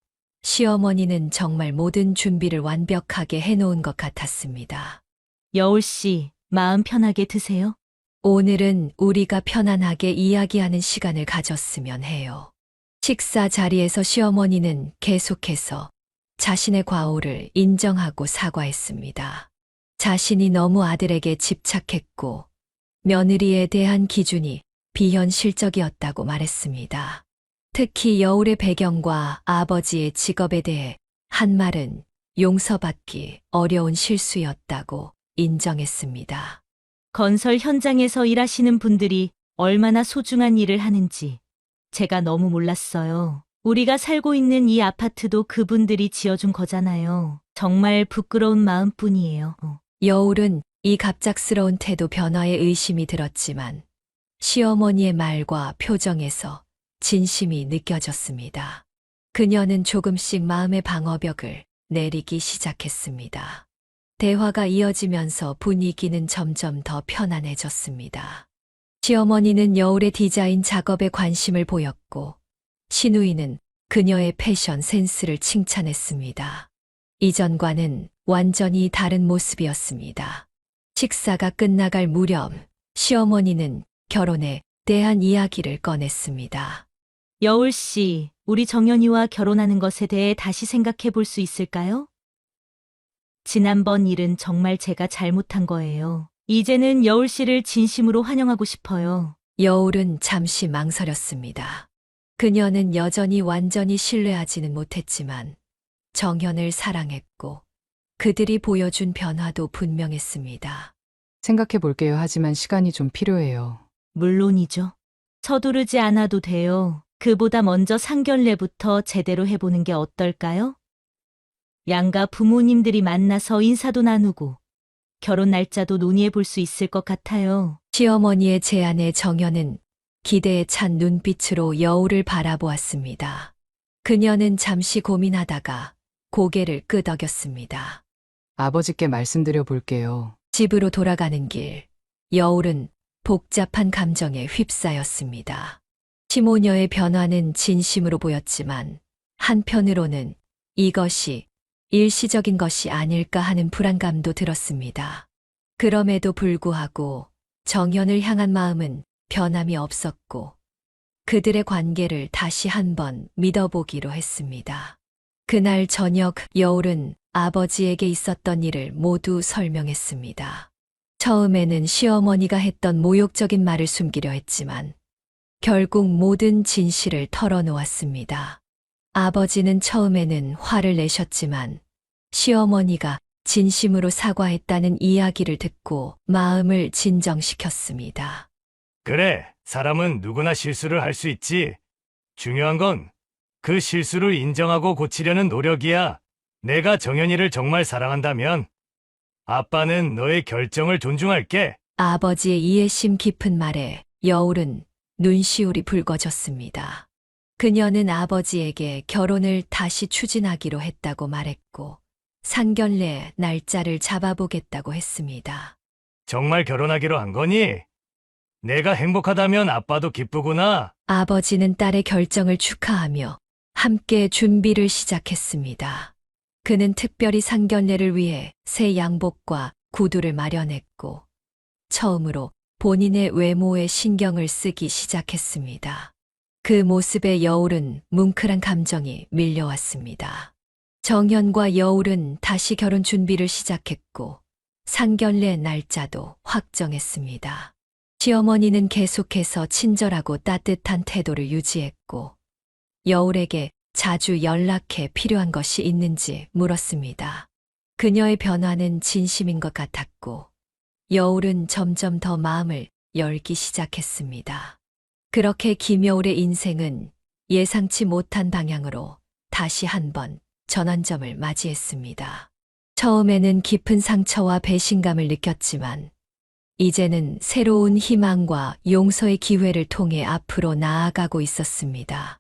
시어머니는 정말 모든 준비를 완벽하게 해놓은 것 같았습니다. 여울 씨, 마음 편하게 드세요. 오늘은 우리가 편안하게 이야기하는 시간을 가졌으면 해요. 식사 자리에서 시어머니는 계속해서 자신의 과오를 인정하고 사과했습니다. 자신이 너무 아들에게 집착했고 며느리에 대한 기준이 비현실적이었다고 말했습니다. 특히 여울의 배경과 아버지의 직업에 대해 한 말은 용서받기 어려운 실수였다고 인정했습니다. 건설 현장에서 일하시는 분들이 얼마나 소중한 일을 하는지 제가 너무 몰랐어요. 우리가 살고 있는 이 아파트도 그분들이 지어준 거잖아요. 정말 부끄러운 마음뿐이에요. 여울은 이 갑작스러운 태도 변화에 의심이 들었지만 시어머니의 말과 표정에서 진심이 느껴졌습니다. 그녀는 조금씩 마음의 방어벽을 내리기 시작했습니다. 대화가 이어지면서 분위기는 점점 더 편안해졌습니다. 시어머니는 여울의 디자인 작업에 관심을 보였고 시누이는 그녀의 패션 센스를 칭찬했습니다. 이전과는 완전히 다른 모습이었습니다. 식사가 끝나갈 무렵 시어머니는 결혼에 대한 이야기를 꺼냈습니다. 여울 씨, 우리 정연이와 결혼하는 것에 대해 다시 생각해 볼 수 있을까요? 지난번 일은 정말 제가 잘못한 거예요. 이제는 여울 씨를 진심으로 환영하고 싶어요. 여울은 잠시 망설였습니다. 그녀는 여전히 완전히 신뢰하지는 못했지만 정현을 사랑했고 그들이 보여준 변화도 분명했습니다. 생각해 볼게요. 하지만 시간이 좀 필요해요. 물론이죠. 서두르지 않아도 돼요. 그보다 먼저 상견례부터 제대로 해보는 게 어떨까요? 양가 부모님들이 만나서 인사도 나누고 결혼 날짜도 논의해 볼 수 있을 것 같아요. 시어머니의 제안에 정현은 기대에 찬 눈빛으로 여울을 바라보았습니다. 그녀는 잠시 고민하다가 고개를 끄덕였습니다. 아버지께 말씀드려 볼게요. 집으로 돌아가는 길, 여울은 복잡한 감정에 휩싸였습니다. 시모녀의 변화는 진심으로 보였지만 한편으로는 이것이 일시적인 것이 아닐까 하는 불안감도 들었습니다. 그럼에도 불구하고 정현을 향한 마음은 변함이 없었고 그들의 관계를 다시 한번 믿어보기로 했습니다. 그날 저녁 여울은 아버지에게 있었던 일을 모두 설명했습니다. 처음에는 시어머니가 했던 모욕적인 말을 숨기려 했지만 결국 모든 진실을 털어놓았습니다. 아버지는 처음에는 화를 내셨지만 시어머니가 진심으로 사과했다는 이야기를 듣고 마음을 진정시켰습니다. 그래, 사람은 누구나 실수를 할 수 있지. 중요한 건 그 실수를 인정하고 고치려는 노력이야. 내가 정연이를 정말 사랑한다면 아빠는 너의 결정을 존중할게. 아버지의 이해심 깊은 말에 여울은 눈시울이 붉어졌습니다. 그녀는 아버지에게 결혼을 다시 추진하기로 했다고 말했고 상견례 날짜를 잡아보겠다고 했습니다. 정말 결혼하기로 한 거니? 내가 행복하다면 아빠도 기쁘구나. 아버지는 딸의 결정을 축하하며 함께 준비를 시작했습니다. 그는 특별히 상견례를 위해 새 양복과 구두를 마련했고 처음으로 본인의 외모에 신경을 쓰기 시작했습니다. 그 모습에 여울은 뭉클한 감정이 밀려왔습니다. 정현과 여울은 다시 결혼 준비를 시작했고 상견례 날짜도 확정했습니다. 시어머니는 계속해서 친절하고 따뜻한 태도를 유지했고 여울에게 자주 연락해 필요한 것이 있는지 물었습니다. 그녀의 변화는 진심인 것 같았고 여울은 점점 더 마음을 열기 시작했습니다. 그렇게 김여울의 인생은 예상치 못한 방향으로 다시 한번 전환점을 맞이했습니다. 처음에는 깊은 상처와 배신감을 느꼈지만 이제는 새로운 희망과 용서의 기회를 통해 앞으로 나아가고 있었습니다.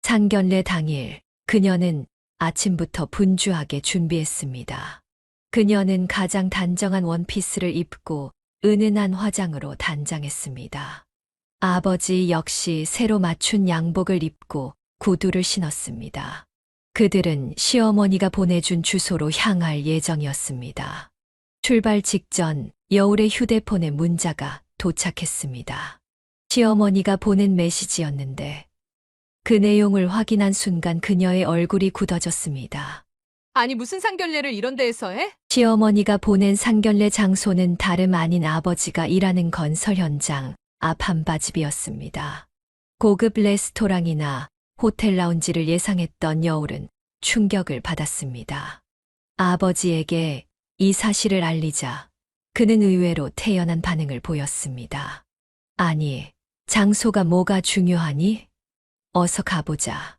상견례 당일 그녀는 아침부터 분주하게 준비했습니다. 그녀는 가장 단정한 원피스를 입고 은은한 화장으로 단장했습니다. 아버지 역시 새로 맞춘 양복을 입고 구두를 신었습니다. 그들은 시어머니가 보내준 주소로 향할 예정이었습니다. 출발 직전 여울의 휴대폰에 문자가 도착했습니다. 시어머니가 보낸 메시지였는데 그 내용을 확인한 순간 그녀의 얼굴이 굳어졌습니다. 아니 무슨 상견례를 이런 데에서 해? 시어머니가 보낸 상견례 장소는 다름 아닌 아버지가 일하는 건설 현장 앞 한바집이었습니다. 고급 레스토랑이나 호텔 라운지를 예상했던 여울은 충격을 받았습니다. 아버지에게 이 사실을 알리자 그는 의외로 태연한 반응을 보였습니다. 아니, 장소가 뭐가 중요하니? 어서 가보자.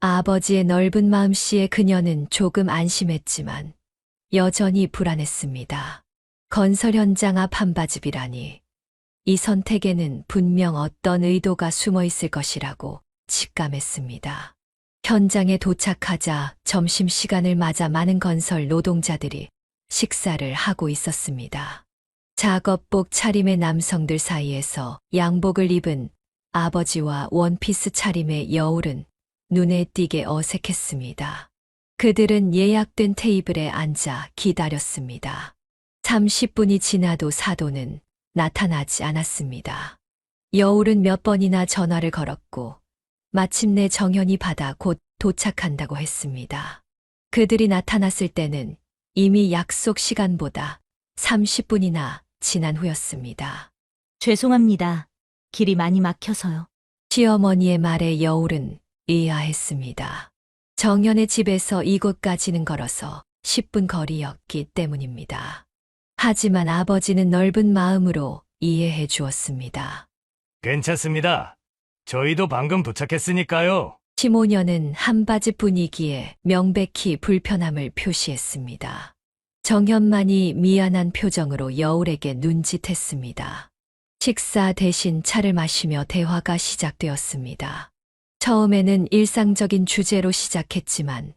아버지의 넓은 마음씨에 그녀는 조금 안심했지만 여전히 불안했습니다. 건설 현장 앞 한바집이라니. 이 선택에는 분명 어떤 의도가 숨어 있을 것이라고 직감했습니다. 현장에 도착하자 점심시간을 맞아 많은 건설 노동자들이 식사를 하고 있었습니다. 작업복 차림의 남성들 사이에서 양복을 입은 아버지와 원피스 차림의 여울은 눈에 띄게 어색했습니다. 그들은 예약된 테이블에 앉아 기다렸습니다. 30분이 지나도 사돈은 나타나지 않았습니다. 여울은 몇 번이나 전화를 걸었고 마침내 정연이 받아 곧 도착한다고 했습니다. 그들이 나타났을 때는 이미 약속 시간보다 30분이나 지난 후였습니다. 죄송합니다. 길이 많이 막혀서요. 시어머니의 말에 여울은 의아했습니다. 정연의 집에서 이곳까지는 걸어서 10분 거리였기 때문입니다. 하지만 아버지는 넓은 마음으로 이해해 주었습니다. 괜찮습니다. 저희도 방금 도착했으니까요. 시모녀는 한바지 분위기에 명백히 불편함을 표시했습니다. 정현만이 미안한 표정으로 여울에게 눈짓했습니다. 식사 대신 차를 마시며 대화가 시작되었습니다. 처음에는 일상적인 주제로 시작했지만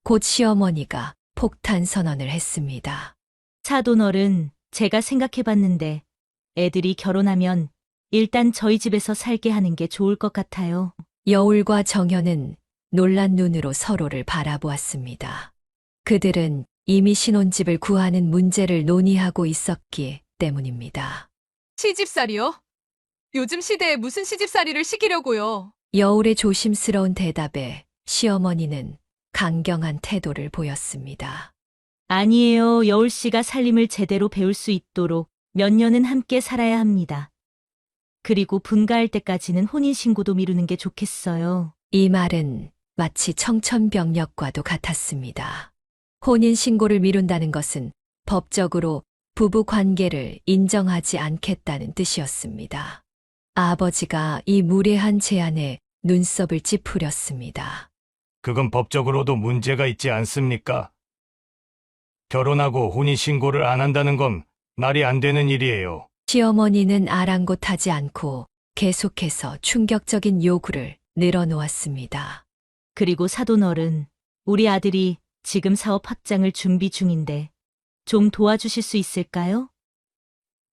곧 시어머니가 폭탄 선언을 했습니다. 사돈어른, 제가 생각해봤는데 애들이 결혼하면 일단 저희 집에서 살게 하는 게 좋을 것 같아요. 여울과 정현은 놀란 눈으로 서로를 바라보았습니다. 그들은 이미 신혼집을 구하는 문제를 논의하고 있었기 때문입니다. 시집살이요? 요즘 시대에 무슨 시집살이를 시키려고요? 여울의 조심스러운 대답에 시어머니는 강경한 태도를 보였습니다. 아니에요. 여울 씨가 살림을 제대로 배울 수 있도록 몇 년은 함께 살아야 합니다. 그리고 분가할 때까지는 혼인신고도 미루는 게 좋겠어요. 이 말은 마치 청천벽력과도 같았습니다. 혼인신고를 미룬다는 것은 법적으로 부부 관계를 인정하지 않겠다는 뜻이었습니다. 아버지가 이 무례한 제안에 눈썹을 찌푸렸습니다. 그건 법적으로도 문제가 있지 않습니까? 결혼하고 혼인신고를 안 한다는 건 말이 안 되는 일이에요. 시어머니는 아랑곳하지 않고 계속해서 충격적인 요구를 늘어놓았습니다. 그리고 사돈어른, 우리 아들이 지금 사업 확장을 준비 중인데 좀 도와주실 수 있을까요?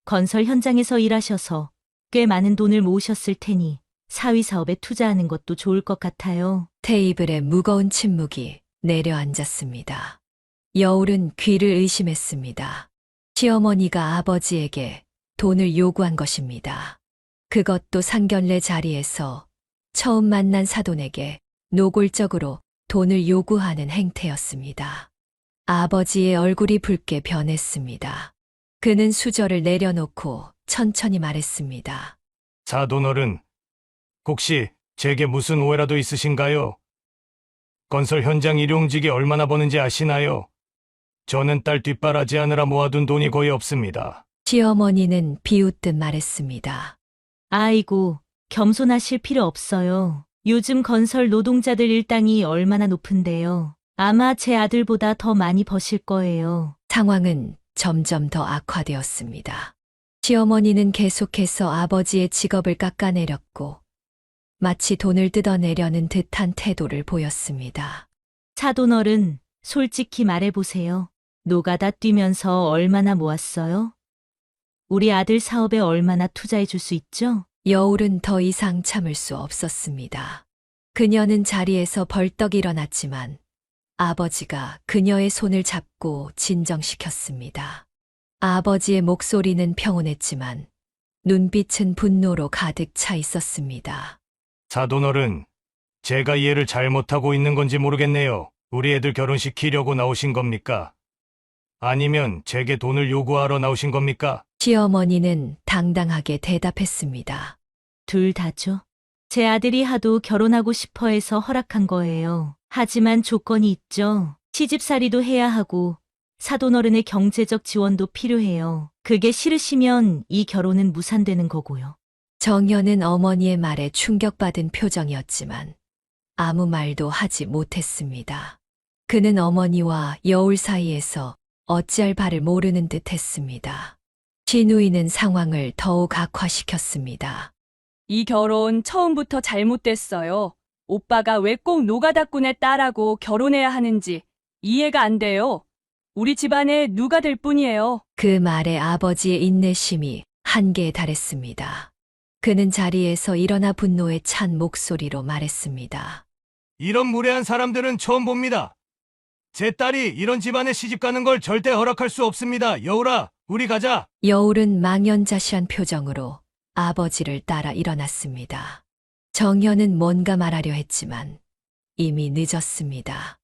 건설 현장에서 일하셔서 꽤 많은 돈을 모으셨을 테니 사위 사업에 투자하는 것도 좋을 것 같아요. 테이블에 무거운 침묵이 내려앉았습니다. 여울은 귀를 의심했습니다. 시어머니가 아버지에게 돈을 요구한 것입니다. 그것도 상견례 자리에서 처음 만난 사돈에게 노골적으로 돈을 요구하는 행태였습니다. 아버지의 얼굴이 붉게 변했습니다. 그는 수저를 내려놓고 천천히 말했습니다. 사돈어른, 혹시 제게 무슨 오해라도 있으신가요? 건설 현장 일용직이 얼마나 버는지 아시나요? 저는 딸 뒷바라지 하느라 모아둔 돈이 거의 없습니다. 시어머니는 비웃듯 말했습니다. 아이고, 겸손하실 필요 없어요. 요즘 건설 노동자들 일당이 얼마나 높은데요. 아마 제 아들보다 더 많이 버실 거예요. 상황은 점점 더 악화되었습니다. 시어머니는 계속해서 아버지의 직업을 깎아내렸고 마치 돈을 뜯어내려는 듯한 태도를 보였습니다. 사돈어른, 솔직히 말해보세요. 노가다 뛰면서 얼마나 모았어요? 우리 아들 사업에 얼마나 투자해 줄 수 있죠? 여울은 더 이상 참을 수 없었습니다. 그녀는 자리에서 벌떡 일어났지만 아버지가 그녀의 손을 잡고 진정시켰습니다. 아버지의 목소리는 평온했지만 눈빛은 분노로 가득 차 있었습니다. 사돈어른, 제가 이해를 잘못하고 있는 건지 모르겠네요. 우리 애들 결혼시키려고 나오신 겁니까? 아니면 제게 돈을 요구하러 나오신 겁니까? 시어머니는 당당하게 대답했습니다. 둘 다죠. 제 아들이 하도 결혼하고 싶어 해서 허락한 거예요. 하지만 조건이 있죠. 시집살이도 해야 하고 사돈어른의 경제적 지원도 필요해요. 그게 싫으시면 이 결혼은 무산되는 거고요. 정연은 어머니의 말에 충격받은 표정이었지만 아무 말도 하지 못했습니다. 그는 어머니와 여울 사이에서 어찌할 바를 모르는 듯 했습니다. 진우이는 상황을 더욱 악화시켰습니다. 이 결혼 처음부터 잘못됐어요. 오빠가 왜 꼭 노가다꾼의 딸하고 결혼해야 하는지 이해가 안 돼요. 우리 집안에 누가 될 뿐이에요. 그 말에 아버지의 인내심이 한계에 달했습니다. 그는 자리에서 일어나 분노에 찬 목소리로 말했습니다. 이런 무례한 사람들은 처음 봅니다. 제 딸이 이런 집안에 시집 가는 걸 절대 허락할 수 없습니다. 여울아, 우리 가자. 여울은 망연자실한 표정으로 아버지를 따라 일어났습니다. 정연은 뭔가 말하려 했지만 이미 늦었습니다.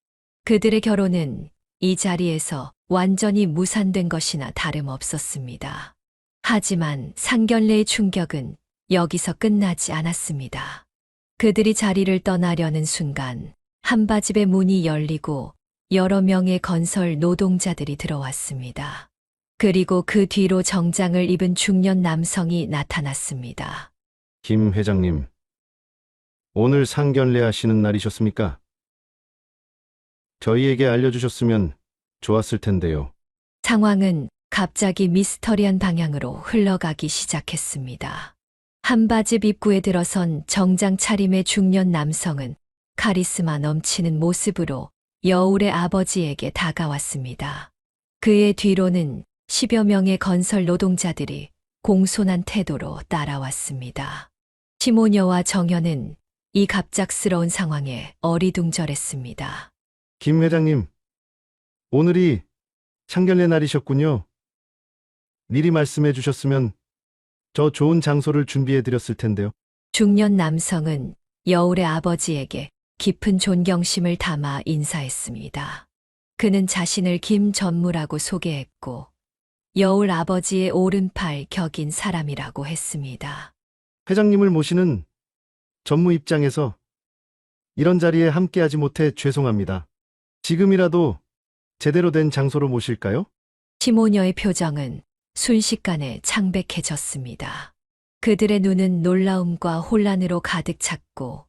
그들의 결혼은 이 자리에서 완전히 무산된 것이나 다름없었습니다. 하지만 상견례의 충격은 여기서 끝나지 않았습니다. 그들이 자리를 떠나려는 순간 한바집의 문이 열리고 여러 명의 건설 노동자들이 들어왔습니다. 그리고 그 뒤로 정장을 입은 중년 남성이 나타났습니다. 김 회장님, 오늘 상견례 하시는 날이셨습니까? 저희에게 알려주셨으면 좋았을 텐데요. 상황은 갑자기 미스터리한 방향으로 흘러가기 시작했습니다. 한바집 입구에 들어선 정장 차림의 중년 남성은 카리스마 넘치는 모습으로 여울의 아버지에게 다가왔습니다. 그의 뒤로는 10여 명의 건설 노동자들이 공손한 태도로 따라왔습니다. 시모녀와 정현은 이 갑작스러운 상황에 어리둥절했습니다. 김 회장님, 오늘이 상견례 날이셨군요. 미리 말씀해 주셨으면 저 좋은 장소를 준비해 드렸을 텐데요. 중년 남성은 여울의 아버지에게 깊은 존경심을 담아 인사했습니다. 그는 자신을 김전무라고 소개했고 여울 아버지의 오른팔 격인 사람이라고 했습니다. 회장님을 모시는 전무 입장에서 이런 자리에 함께하지 못해 죄송합니다. 지금이라도 제대로 된 장소로 모실까요? 시모녀의 표정은 순식간에 창백해졌습니다. 그들의 눈은 놀라움과 혼란으로 가득 찼고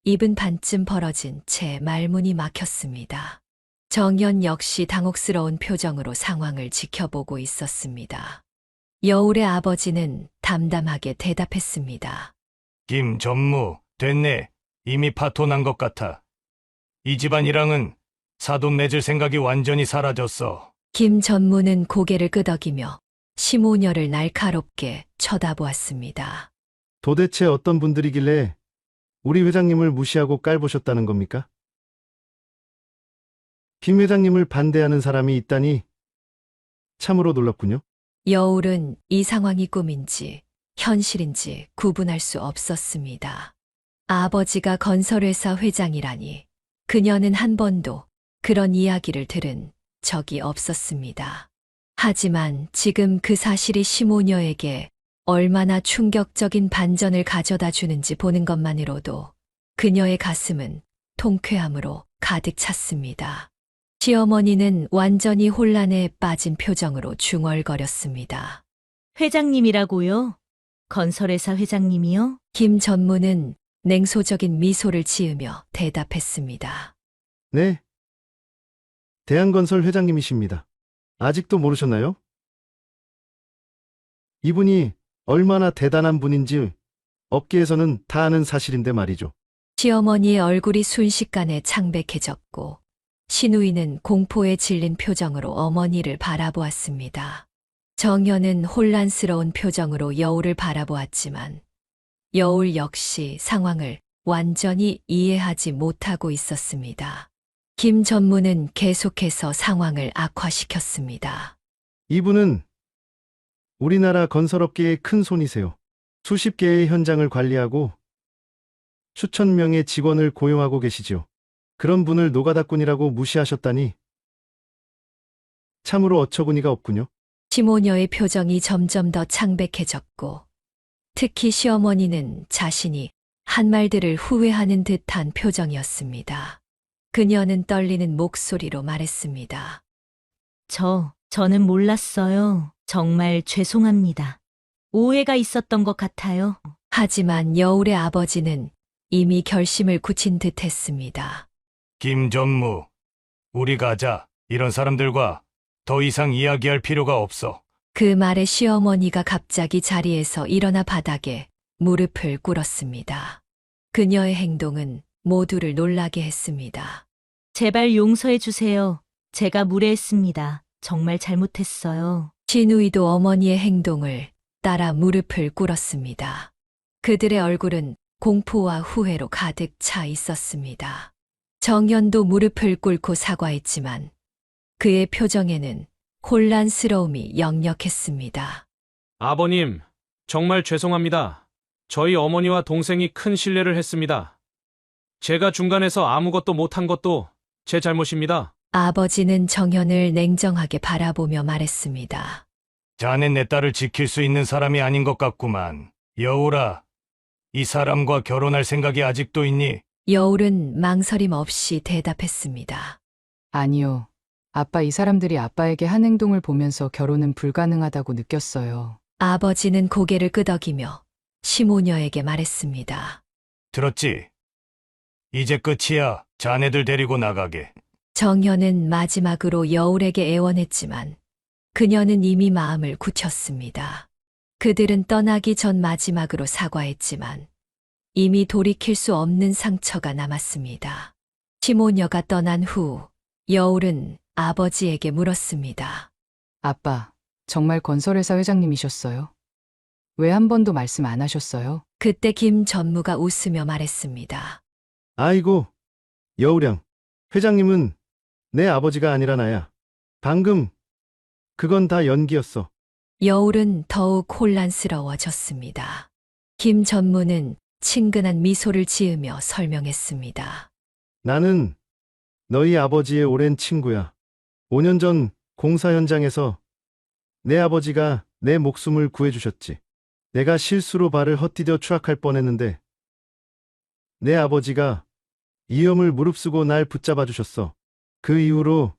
입은 반쯤 벌어진 채 말문이 막혔습니다. 정연 역시 당혹스러운 표정으로 상황을 지켜보고 있었습니다. 여울의 아버지는 담담하게 대답했습니다. 김 전무, 됐네. 이미 파토 난 것 같아. 이 집안이랑은 사돈 맺을 생각이 완전히 사라졌어. 김 전무는 고개를 끄덕이며 시모녀를 날카롭게 쳐다보았습니다. 도대체 어떤 분들이길래 우리 회장님을 무시하고 깔보셨다는 겁니까? 김 회장님을 반대하는 사람이 있다니 참으로 놀랍군요. 여울은 이 상황이 꿈인지 현실인지 구분할 수 없었습니다. 아버지가 건설회사 회장이라니 그녀는 한 번도 그런 이야기를 들은 적이 없었습니다. 하지만 지금 그 사실이 시모녀에게 얼마나 충격적인 반전을 가져다 주는지 보는 것만으로도 그녀의 가슴은 통쾌함으로 가득 찼습니다. 시어머니는 완전히 혼란에 빠진 표정으로 중얼거렸습니다. 회장님이라고요? 건설회사 회장님이요? 김 전무는 냉소적인 미소를 지으며 대답했습니다. 네. 대한건설 회장님이십니다. 아직도 모르셨나요? 이분이 얼마나 대단한 분인지 업계에서는 다 아는 사실인데 말이죠. 시어머니의 얼굴이 순식간에 창백해졌고 신우이는 공포에 질린 표정으로 어머니를 바라보았습니다. 정연은 혼란스러운 표정으로 여울을 바라보았지만 여울 역시 상황을 완전히 이해하지 못하고 있었습니다. 김 전무는 계속해서 상황을 악화시켰습니다. 이분은 우리나라 건설업계의 큰 손이세요. 수십 개의 현장을 관리하고 수천 명의 직원을 고용하고 계시지요. 그런 분을 노가다꾼이라고 무시하셨다니 참으로 어처구니가 없군요. 시모녀의 표정이 점점 더 창백해졌고 특히 시어머니는 자신이 한 말들을 후회하는 듯한 표정이었습니다. 그녀는 떨리는 목소리로 말했습니다. 저는 몰랐어요. 정말 죄송합니다. 오해가 있었던 것 같아요. 하지만 여울의 아버지는 이미 결심을 굳힌 듯 했습니다. 김 전무, 우리 가자. 이런 사람들과 더 이상 이야기할 필요가 없어. 그 말에 시어머니가 갑자기 자리에서 일어나 바닥에 무릎을 꿇었습니다. 그녀의 행동은 모두를 놀라게 했습니다. 제발 용서해 주세요. 제가 무례했습니다. 정말 잘못했어요. 신우이도 어머니의 행동을 따라 무릎을 꿇었습니다. 그들의 얼굴은 공포와 후회로 가득 차 있었습니다. 정연도 무릎을 꿇고 사과했지만 그의 표정에는 혼란스러움이 역력했습니다. 아버님, 정말 죄송합니다. 저희 어머니와 동생이 큰 실례를 했습니다. 제가 중간에서 아무것도 못한 것도 제 잘못입니다. 아버지는 정연을 냉정하게 바라보며 말했습니다. 자넨 내 딸을 지킬 수 있는 사람이 아닌 것 같구만. 여울아, 이 사람과 결혼할 생각이 아직도 있니? 여울은 망설임 없이 대답했습니다. 아니요. 아빠 이 사람들이 아빠에게 한 행동을 보면서 결혼은 불가능하다고 느꼈어요. 아버지는 고개를 끄덕이며 시모녀에게 말했습니다. 들었지? 이제 끝이야. 자네들 데리고 나가게. 정연은 마지막으로 여울에게 애원했지만 그녀는 이미 마음을 굳혔습니다. 그들은 떠나기 전 마지막으로 사과했지만 이미 돌이킬 수 없는 상처가 남았습니다. 시모녀가 떠난 후 여울은 아버지에게 물었습니다. 아빠, 정말 건설회사 회장님이셨어요? 왜 한 번도 말씀 안 하셨어요? 그때 김 전무가 웃으며 말했습니다. 아이고, 여우량. 회장님은 내 아버지가 아니라 나야. 방금 그건 다 연기였어. 여울은 더욱 혼란스러워졌습니다. 김 전무는 친근한 미소를 지으며 설명했습니다. 나는 너희 아버지의 오랜 친구야. 5년 전 공사 현장에서 내 아버지가 내 목숨을 구해주셨지. 내가 실수로 발을 헛디뎌 추락할 뻔했는데 내 아버지가 위험을 무릅쓰고 날 붙잡아 주셨어. 그 이후로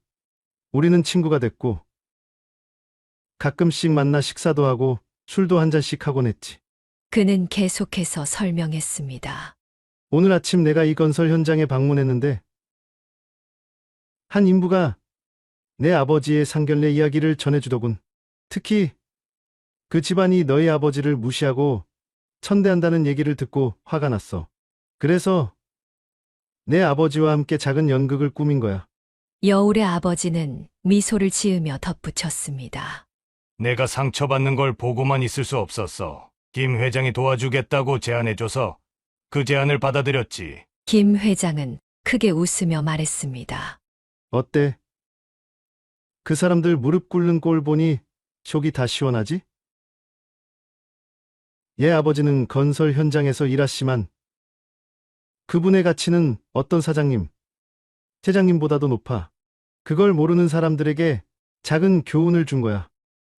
우리는 친구가 됐고 가끔씩 만나 식사도 하고 술도 한 잔씩 하곤 했지. 그는 계속해서 설명했습니다. 오늘 아침 내가 이 건설 현장에 방문했는데 한 인부가 내 아버지의 상견례 이야기를 전해주더군. 특히 그 집안이 너희 아버지를 무시하고 천대한다는 얘기를 듣고 화가 났어. 그래서 내 아버지와 함께 작은 연극을 꾸민 거야. 여울의 아버지는 미소를 지으며 덧붙였습니다. 내가 상처받는 걸 보고만 있을 수 없었어. 김 회장이 도와주겠다고 제안해줘서 그 제안을 받아들였지. 김 회장은 크게 웃으며 말했습니다. 어때? 그 사람들 무릎 꿇는 꼴 보니 속이 다 시원하지? 얘 아버지는 건설 현장에서 일하시만 그분의 가치는 어떤 사장님, 회장님보다도 높아. 그걸 모르는 사람들에게 작은 교훈을 준 거야.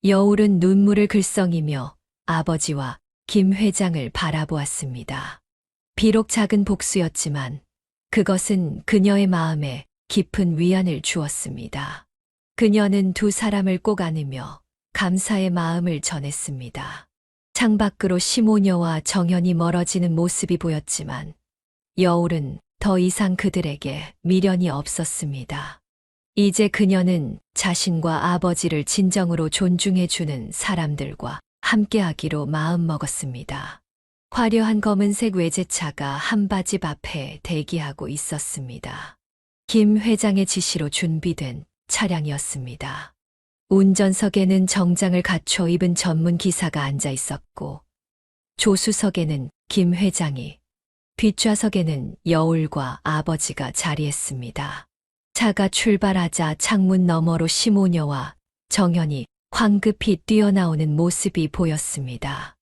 여울은 눈물을 글썽이며 아버지와 김 회장을 바라보았습니다. 비록 작은 복수였지만 그것은 그녀의 마음에 깊은 위안을 주었습니다. 그녀는 두 사람을 꼭 안으며 감사의 마음을 전했습니다. 창밖으로 시모녀와 정연이 멀어지는 모습이 보였지만 여울은 더 이상 그들에게 미련이 없었습니다. 이제 그녀는 자신과 아버지를 진정으로 존중해주는 사람들과 함께하기로 마음먹었습니다. 화려한 검은색 외제차가 한바집 앞에 대기하고 있었습니다. 김 회장의 지시로 준비된 차량이었습니다. 운전석에는 정장을 갖춰 입은 전문 기사가 앉아 있었고 조수석에는 김 회장이, 뒷좌석에는 여울과 아버지가 자리했습니다. 차가 출발하자 창문 너머로 시모녀와 정연이 황급히 뛰어나오는 모습이 보였습니다.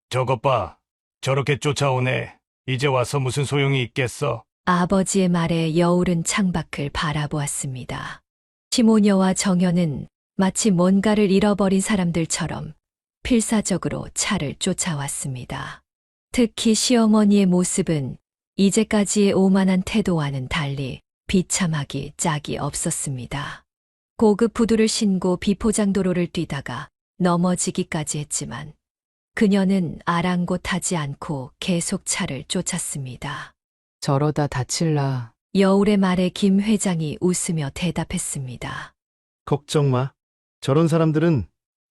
저것 봐. 저렇게 쫓아오네. 이제 와서 무슨 소용이 있겠어? 아버지의 말에 여울은 창밖을 바라보았습니다. 시모녀와 정연은 마치 뭔가를 잃어버린 사람들처럼 필사적으로 차를 쫓아왔습니다. 특히 시어머니의 모습은 이제까지의 오만한 태도와는 달리 비참하기 짝이 없었습니다. 고급 구두를 신고 비포장도로를 뛰다가 넘어지기까지 했지만 그녀는 아랑곳하지 않고 계속 차를 쫓았습니다. 저러다 다칠라. 여울의 말에 김 회장이 웃으며 대답했습니다. 걱정 마. 저런 사람들은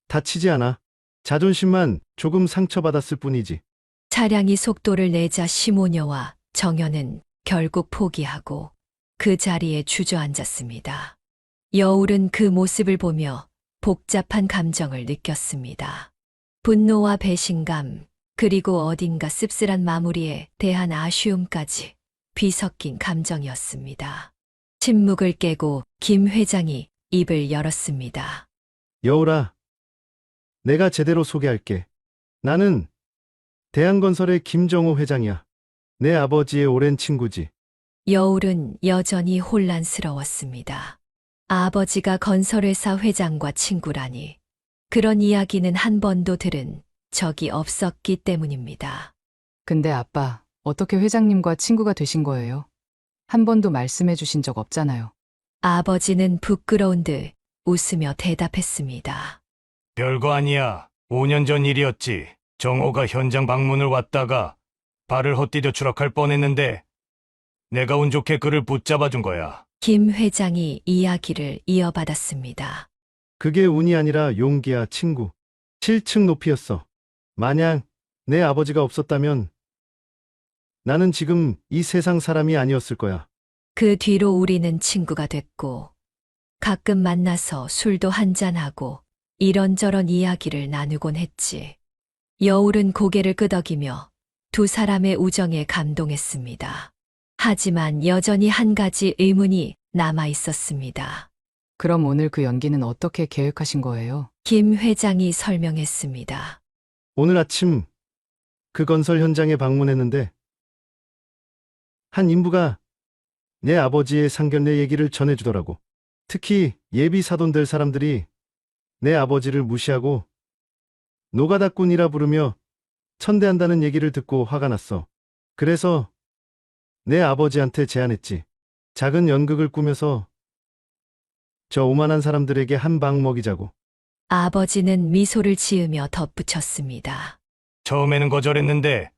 다치지 않아. 자존심만 조금 상처받았을 뿐이지. 차량이 속도를 내자 시모녀와 정연은 결국 포기하고 그 자리에 주저앉았습니다. 여울은 그 모습을 보며 복잡한 감정을 느꼈습니다. 분노와 배신감, 그리고 어딘가 씁쓸한 마무리에 대한 아쉬움까지 뒤섞인 감정이었습니다. 침묵을 깨고 김 회장이 입을 열었습니다. 여울아, 내가 제대로 소개할게. 나는 대한건설의 김정호 회장이야. 내 아버지의 오랜 친구지. 여울은 여전히 혼란스러웠습니다. 아버지가 건설회사 회장과 친구라니. 그런 이야기는 한 번도 들은 적이 없었기 때문입니다. 근데 아빠, 어떻게 회장님과 친구가 되신 거예요? 한 번도 말씀해 주신 적 없잖아요. 아버지는 부끄러운 듯 웃으며 대답했습니다. 별거 아니야. 5년 전 일이었지. 정호가 현장 방문을 왔다가 발을 헛디뎌 추락할 뻔했는데 내가 운 좋게 그를 붙잡아준 거야. 김 회장이 이야기를 이어받았습니다. 그게 운이 아니라 용기야, 친구. 7층 높이였어. 만약 내 아버지가 없었다면 나는 지금 이 세상 사람이 아니었을 거야. 그 뒤로 우리는 친구가 됐고, 가끔 만나서 술도 한잔하고 이런저런 이야기를 나누곤 했지. 여울은 고개를 끄덕이며 두 사람의 우정에 감동했습니다. 하지만 여전히 한 가지 의문이 남아 있었습니다. 그럼 오늘 그 연기는 어떻게 계획하신 거예요? 김 회장이 설명했습니다. 오늘 아침 그 건설 현장에 방문했는데 한 인부가 내 아버지의 상견례 얘기를 전해주더라고. 특히 예비 사돈 될 사람들이 내 아버지를 무시하고 노가다꾼이라 부르며 천대한다는 얘기를 듣고 화가 났어. 그래서 내 아버지한테 제안했지. 작은 연극을 꾸며서 저 오만한 사람들에게 한 방 먹이자고. 아버지는 미소를 지으며 덧붙였습니다. 처음에는 거절했는데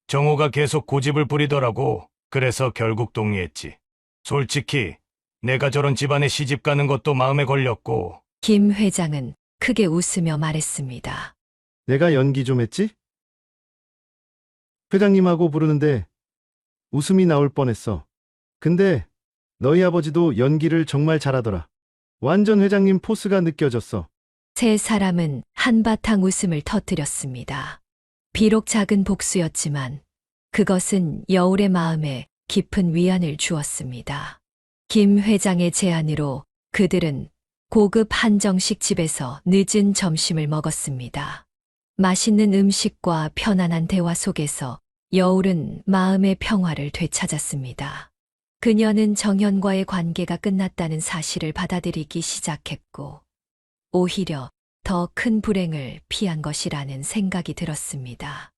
정호가 계속 고집을 부리더라고. 그래서 결국 동의했지. 솔직히 내가 저런 집안에 시집 가는 것도 마음에 걸렸고. 김 회장은 크게 웃으며 말했습니다. 내가 연기 좀 했지? 회장님하고 부르는데 웃음이 나올 뻔했어. 근데 너희 아버지도 연기를 정말 잘하더라. 완전 회장님 포스가 느껴졌어. 세 사람은 한바탕 웃음을 터뜨렸습니다. 비록 작은 복수였지만 그것은 여울의 마음에 깊은 위안을 주었습니다. 김 회장의 제안으로 그들은 고급 한정식 집에서 늦은 점심을 먹었습니다. 맛있는 음식과 편안한 대화 속에서 여울은 마음의 평화를 되찾았습니다. 그녀는 정현과의 관계가 끝났다는 사실을 받아들이기 시작했고, 오히려 더 큰 불행을 피한 것이라는 생각이 들었습니다.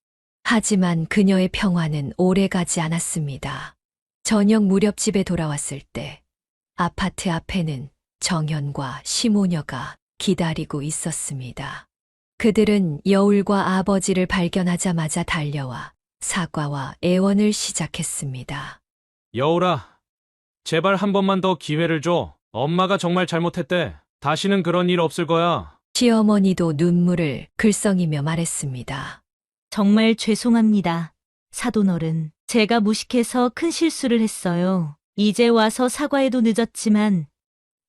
하지만 그녀의 평화는 오래가지 않았습니다. 저녁 무렵 집에 돌아왔을 때 아파트 앞에는 정현과 시모녀가 기다리고 있었습니다. 그들은 여울과 아버지를 발견하자마자 달려와 사과와 애원을 시작했습니다. 여울아, 제발 한 번만 더 기회를 줘. 엄마가 정말 잘못했대. 다시는 그런 일 없을 거야. 시어머니도 눈물을 글썽이며 말했습니다. 정말 죄송합니다. 사돈어른, 제가 무식해서 큰 실수를 했어요. 이제 와서 사과해도 늦었지만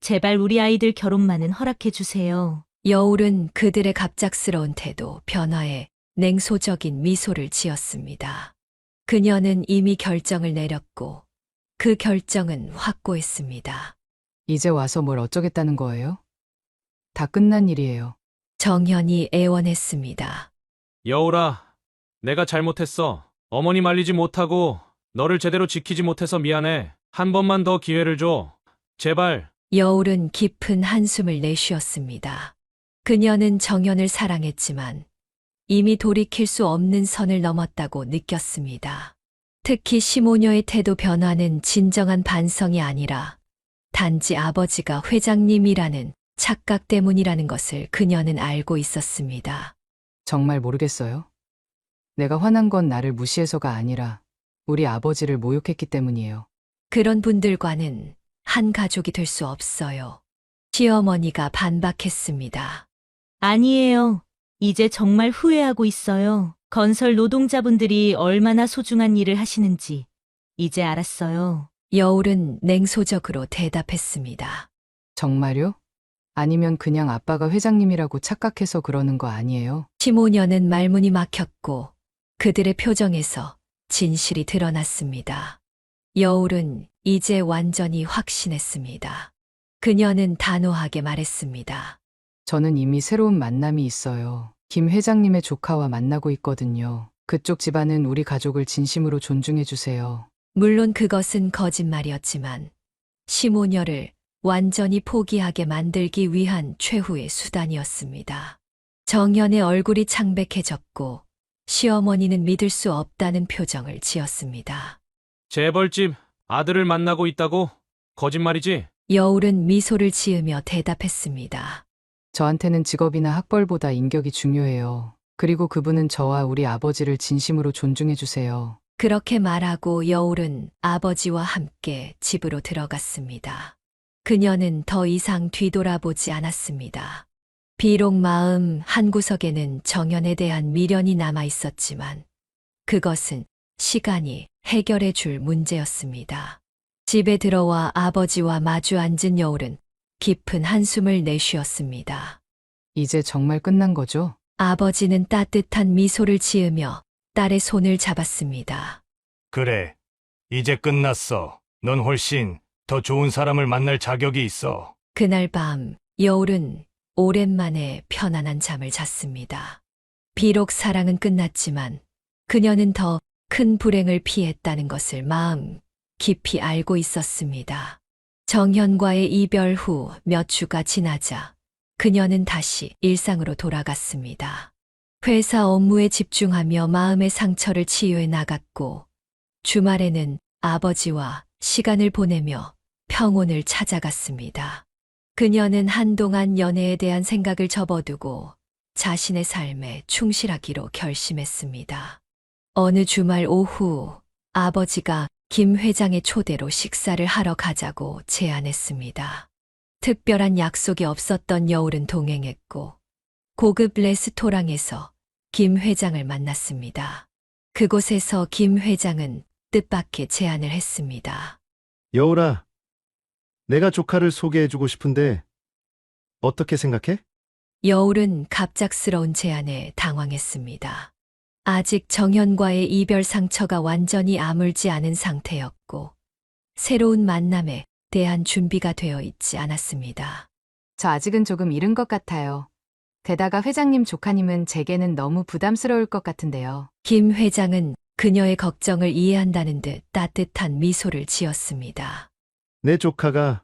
제발 우리 아이들 결혼만은 허락해 주세요. 여울은 그들의 갑작스러운 태도, 변화에 냉소적인 미소를 지었습니다. 그녀는 이미 결정을 내렸고 그 결정은 확고했습니다. 이제 와서 뭘 어쩌겠다는 거예요? 다 끝난 일이에요. 정현이 애원했습니다. 여울아, 내가 잘못했어. 어머니 말리지 못하고 너를 제대로 지키지 못해서 미안해. 한 번만 더 기회를 줘. 제발. 여울은 깊은 한숨을 내쉬었습니다. 그녀는 정현을 사랑했지만 이미 돌이킬 수 없는 선을 넘었다고 느꼈습니다. 특히 시모녀의 태도 변화는 진정한 반성이 아니라 단지 아버지가 회장님이라는 착각 때문이라는 것을 그녀는 알고 있었습니다. 정말 모르겠어요. 내가 화난 건 나를 무시해서가 아니라 우리 아버지를 모욕했기 때문이에요. 그런 분들과는 한 가족이 될 수 없어요. 시어머니가 반박했습니다. 아니에요. 이제 정말 후회하고 있어요. 건설 노동자분들이 얼마나 소중한 일을 하시는지 이제 알았어요. 여울은 냉소적으로 대답했습니다. 정말요? 아니면 그냥 아빠가 회장님이라고 착각해서 그러는 거 아니에요? 시모녀는 말문이 막혔고 그들의 표정에서 진실이 드러났습니다. 여울은 이제 완전히 확신했습니다. 그녀는 단호하게 말했습니다. 저는 이미 새로운 만남이 있어요. 김 회장님의 조카와 만나고 있거든요. 그쪽 집안은 우리 가족을 진심으로 존중해 주세요. 물론 그것은 거짓말이었지만 시모녀를 완전히 포기하게 만들기 위한 최후의 수단이었습니다. 정연의 얼굴이 창백해졌고 시어머니는 믿을 수 없다는 표정을 지었습니다. 재벌집 아들을 만나고 있다고? 거짓말이지? 여울은 미소를 지으며 대답했습니다. 저한테는 직업이나 학벌보다 인격이 중요해요. 그리고 그분은 저와 우리 아버지를 진심으로 존중해 주세요. 그렇게 말하고 여울은 아버지와 함께 집으로 들어갔습니다. 그녀는 더 이상 뒤돌아보지 않았습니다. 비록 마음 한구석에는 정연에 대한 미련이 남아 있었지만 그것은 시간이 해결해 줄 문제였습니다. 집에 들어와 아버지와 마주 앉은 여울은 깊은 한숨을 내쉬었습니다. 이제 정말 끝난 거죠? 아버지는 따뜻한 미소를 지으며 딸의 손을 잡았습니다. 그래. 이제 끝났어. 넌 훨씬 더 좋은 사람을 만날 자격이 있어. 그날 밤 여울은 오랜만에 편안한 잠을 잤습니다. 비록 사랑은 끝났지만 그녀는 더 큰 불행을 피했다는 것을 마음 깊이 알고 있었습니다. 정현과의 이별 후 몇 주가 지나자 그녀는 다시 일상으로 돌아갔습니다. 회사 업무에 집중하며 마음의 상처를 치유해 나갔고 주말에는 아버지와 시간을 보내며 평온을 찾아갔습니다. 그녀는 한동안 연애에 대한 생각을 접어두고 자신의 삶에 충실하기로 결심했습니다. 어느 주말 오후 아버지가 김 회장의 초대로 식사를 하러 가자고 제안했습니다. 특별한 약속이 없었던 여울은 동행했고 고급 레스토랑에서 김 회장을 만났습니다. 그곳에서 김 회장은 뜻밖의 제안을 했습니다. 여울아, 내가 조카를 소개해주고 싶은데 어떻게 생각해? 여울은 갑작스러운 제안에 당황했습니다. 아직 정현과의 이별 상처가 완전히 아물지 않은 상태였고 새로운 만남에 대한 준비가 되어 있지 않았습니다. 저 아직은 조금 이른 것 같아요. 게다가 회장님 조카님은 제게는 너무 부담스러울 것 같은데요. 김 회장은 그녀의 걱정을 이해한다는 듯 따뜻한 미소를 지었습니다. 내 조카가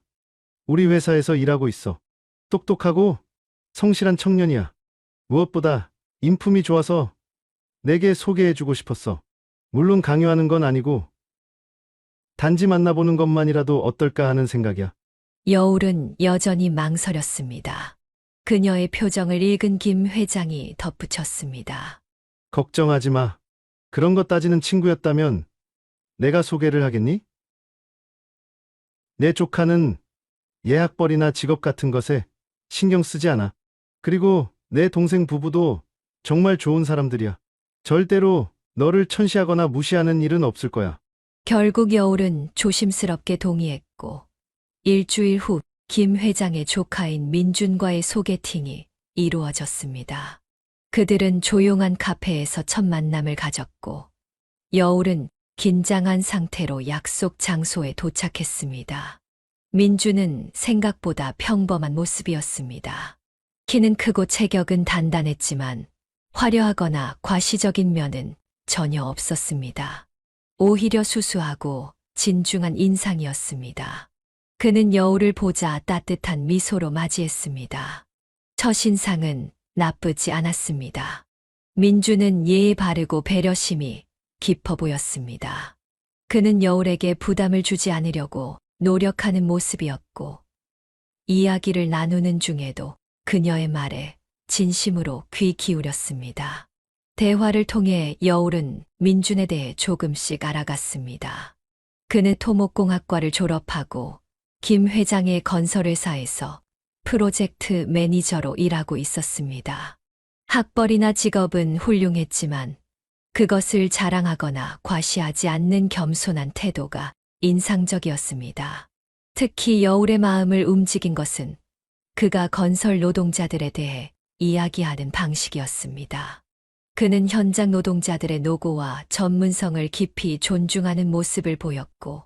우리 회사에서 일하고 있어. 똑똑하고 성실한 청년이야. 무엇보다 인품이 좋아서 내게 소개해주고 싶었어. 물론 강요하는 건 아니고 단지 만나보는 것만이라도 어떨까 하는 생각이야. 여울은 여전히 망설였습니다. 그녀의 표정을 읽은 김 회장이 덧붙였습니다. 걱정하지 마. 그런 것 따지는 친구였다면 내가 소개를 하겠니? 내 조카는 예학벌이나 직업 같은 것에 신경 쓰지 않아. 그리고 내 동생 부부도 정말 좋은 사람들이야. 절대로 너를 천시하거나 무시하는 일은 없을 거야. 결국 여울은 조심스럽게 동의했고 일주일 후 김 회장의 조카인 민준과의 소개팅이 이루어졌습니다. 그들은 조용한 카페에서 첫 만남을 가졌고 여울은 긴장한 상태로 약속 장소에 도착했습니다. 민준은 생각보다 평범한 모습이었습니다. 키는 크고 체격은 단단했지만 화려하거나 과시적인 면은 전혀 없었습니다. 오히려 수수하고 진중한 인상이었습니다. 그는 여울을 보자 따뜻한 미소로 맞이했습니다. 첫인상은 나쁘지 않았습니다. 민주는 예의 바르고 배려심이 깊어 보였습니다. 그는 여울에게 부담을 주지 않으려고 노력하는 모습이었고 이야기를 나누는 중에도 그녀의 말에 진심으로 귀 기울였습니다. 대화를 통해 여울은 민준에 대해 조금씩 알아갔습니다. 그는 토목공학과를 졸업하고 김 회장의 건설회사에서 프로젝트 매니저로 일하고 있었습니다. 학벌이나 직업은 훌륭했지만 그것을 자랑하거나 과시하지 않는 겸손한 태도가 인상적이었습니다. 특히 여울의 마음을 움직인 것은 그가 건설 노동자들에 대해 이야기하는 방식이었습니다. 그는 현장 노동자들의 노고와 전문성을 깊이 존중하는 모습을 보였고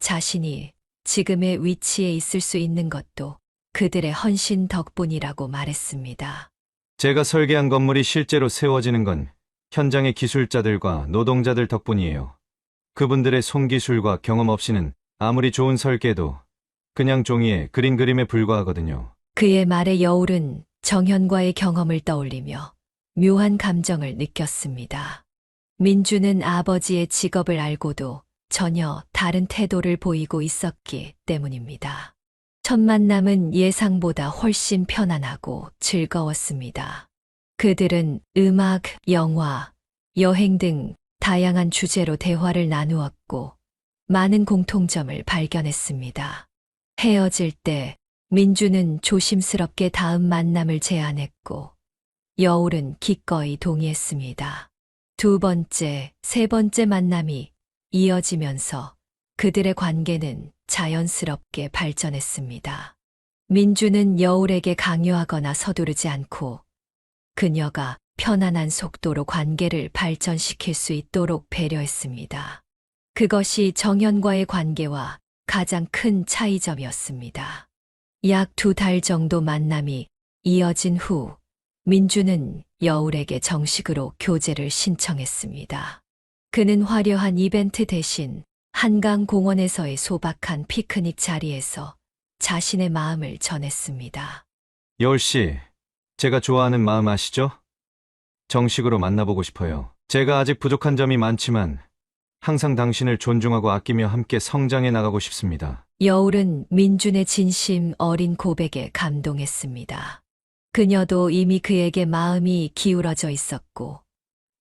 자신이 지금의 위치에 있을 수 있는 것도 그들의 헌신 덕분이라고 말했습니다. 제가 설계한 건물이 실제로 세워지는 건 현장의 기술자들과 노동자들 덕분이에요. 그분들의 손기술과 경험 없이는 아무리 좋은 설계도 그냥 종이에 그린 그림에 불과하거든요. 그의 말에 여울은 정현과의 경험을 떠올리며 묘한 감정을 느꼈습니다. 민주는 아버지의 직업을 알고도 전혀 다른 태도를 보이고 있었기 때문입니다. 첫 만남은 예상보다 훨씬 편안하고 즐거웠습니다. 그들은 음악, 영화, 여행 등 다양한 주제로 대화를 나누었고 많은 공통점을 발견했습니다. 헤어질 때 민주는 조심스럽게 다음 만남을 제안했고 여울은 기꺼이 동의했습니다. 두 번째, 세 번째 만남이 이어지면서 그들의 관계는 자연스럽게 발전했습니다. 민주는 여울에게 강요하거나 서두르지 않고 그녀가 편안한 속도로 관계를 발전시킬 수 있도록 배려했습니다. 그것이 정현과의 관계와 가장 큰 차이점이었습니다. 약 2달 정도 만남이 이어진 후 민주는 여울에게 정식으로 교제를 신청했습니다. 그는 화려한 이벤트 대신 한강 공원에서의 소박한 피크닉 자리에서 자신의 마음을 전했습니다. 여울 씨, 제가 좋아하는 마음 아시죠? 정식으로 만나보고 싶어요. 제가 아직 부족한 점이 많지만 항상 당신을 존중하고 아끼며 함께 성장해 나가고 싶습니다. 여울은 민준의 진심 어린 고백에 감동했습니다. 그녀도 이미 그에게 마음이 기울어져 있었고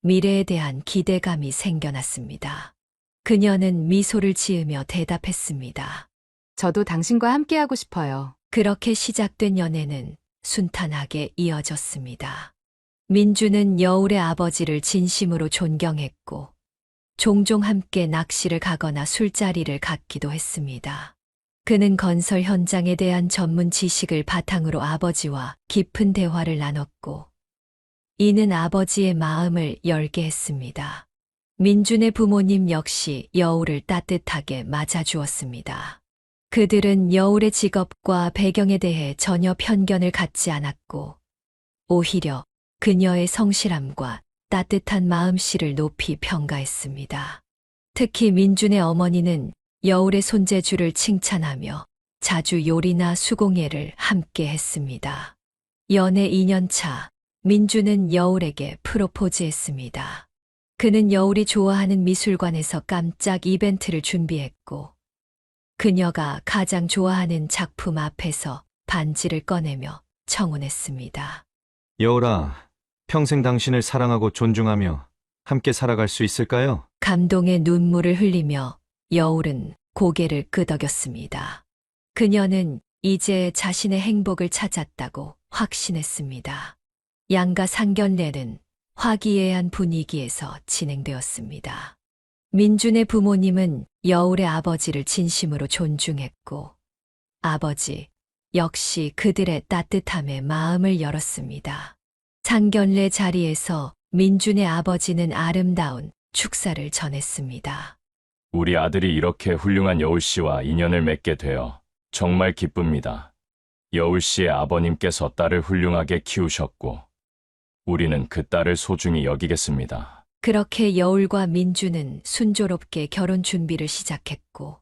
미래에 대한 기대감이 생겨났습니다. 그녀는 미소를 지으며 대답했습니다. 저도 당신과 함께하고 싶어요. 그렇게 시작된 연애는 순탄하게 이어졌습니다. 민주는 여울의 아버지를 진심으로 존경했고 종종 함께 낚시를 가거나 술자리를 갖기도 했습니다. 그는 건설 현장에 대한 전문 지식을 바탕으로 아버지와 깊은 대화를 나눴고 이는 아버지의 마음을 열게 했습니다. 민준의 부모님 역시 여울을 따뜻하게 맞아주었습니다. 그들은 여울의 직업과 배경에 대해 전혀 편견을 갖지 않았고 오히려 그녀의 성실함과 따뜻한 마음씨를 높이 평가했습니다. 특히 민준의 어머니는 여울의 손재주를 칭찬하며 자주 요리나 수공예를 함께 했습니다. 연애 2년 차, 민준은 여울에게 프로포즈했습니다. 그는 여울이 좋아하는 미술관에서 깜짝 이벤트를 준비했고 그녀가 가장 좋아하는 작품 앞에서 반지를 꺼내며 청혼했습니다. 여울아, 평생 당신을 사랑하고 존중하며 함께 살아갈 수 있을까요? 감동의 눈물을 흘리며 여울은 고개를 끄덕였습니다. 그녀는 이제 자신의 행복을 찾았다고 확신했습니다. 양가 상견례는 화기애애한 분위기에서 진행되었습니다. 민준의 부모님은 여울의 아버지를 진심으로 존중했고 아버지 역시 그들의 따뜻함에 마음을 열었습니다. 상견례 자리에서 민준의 아버지는 아름다운 축사를 전했습니다. 우리 아들이 이렇게 훌륭한 여울 씨와 인연을 맺게 되어 정말 기쁩니다. 여울 씨의 아버님께서 딸을 훌륭하게 키우셨고 우리는 그 딸을 소중히 여기겠습니다. 그렇게 여울과 민주는 순조롭게 결혼 준비를 시작했고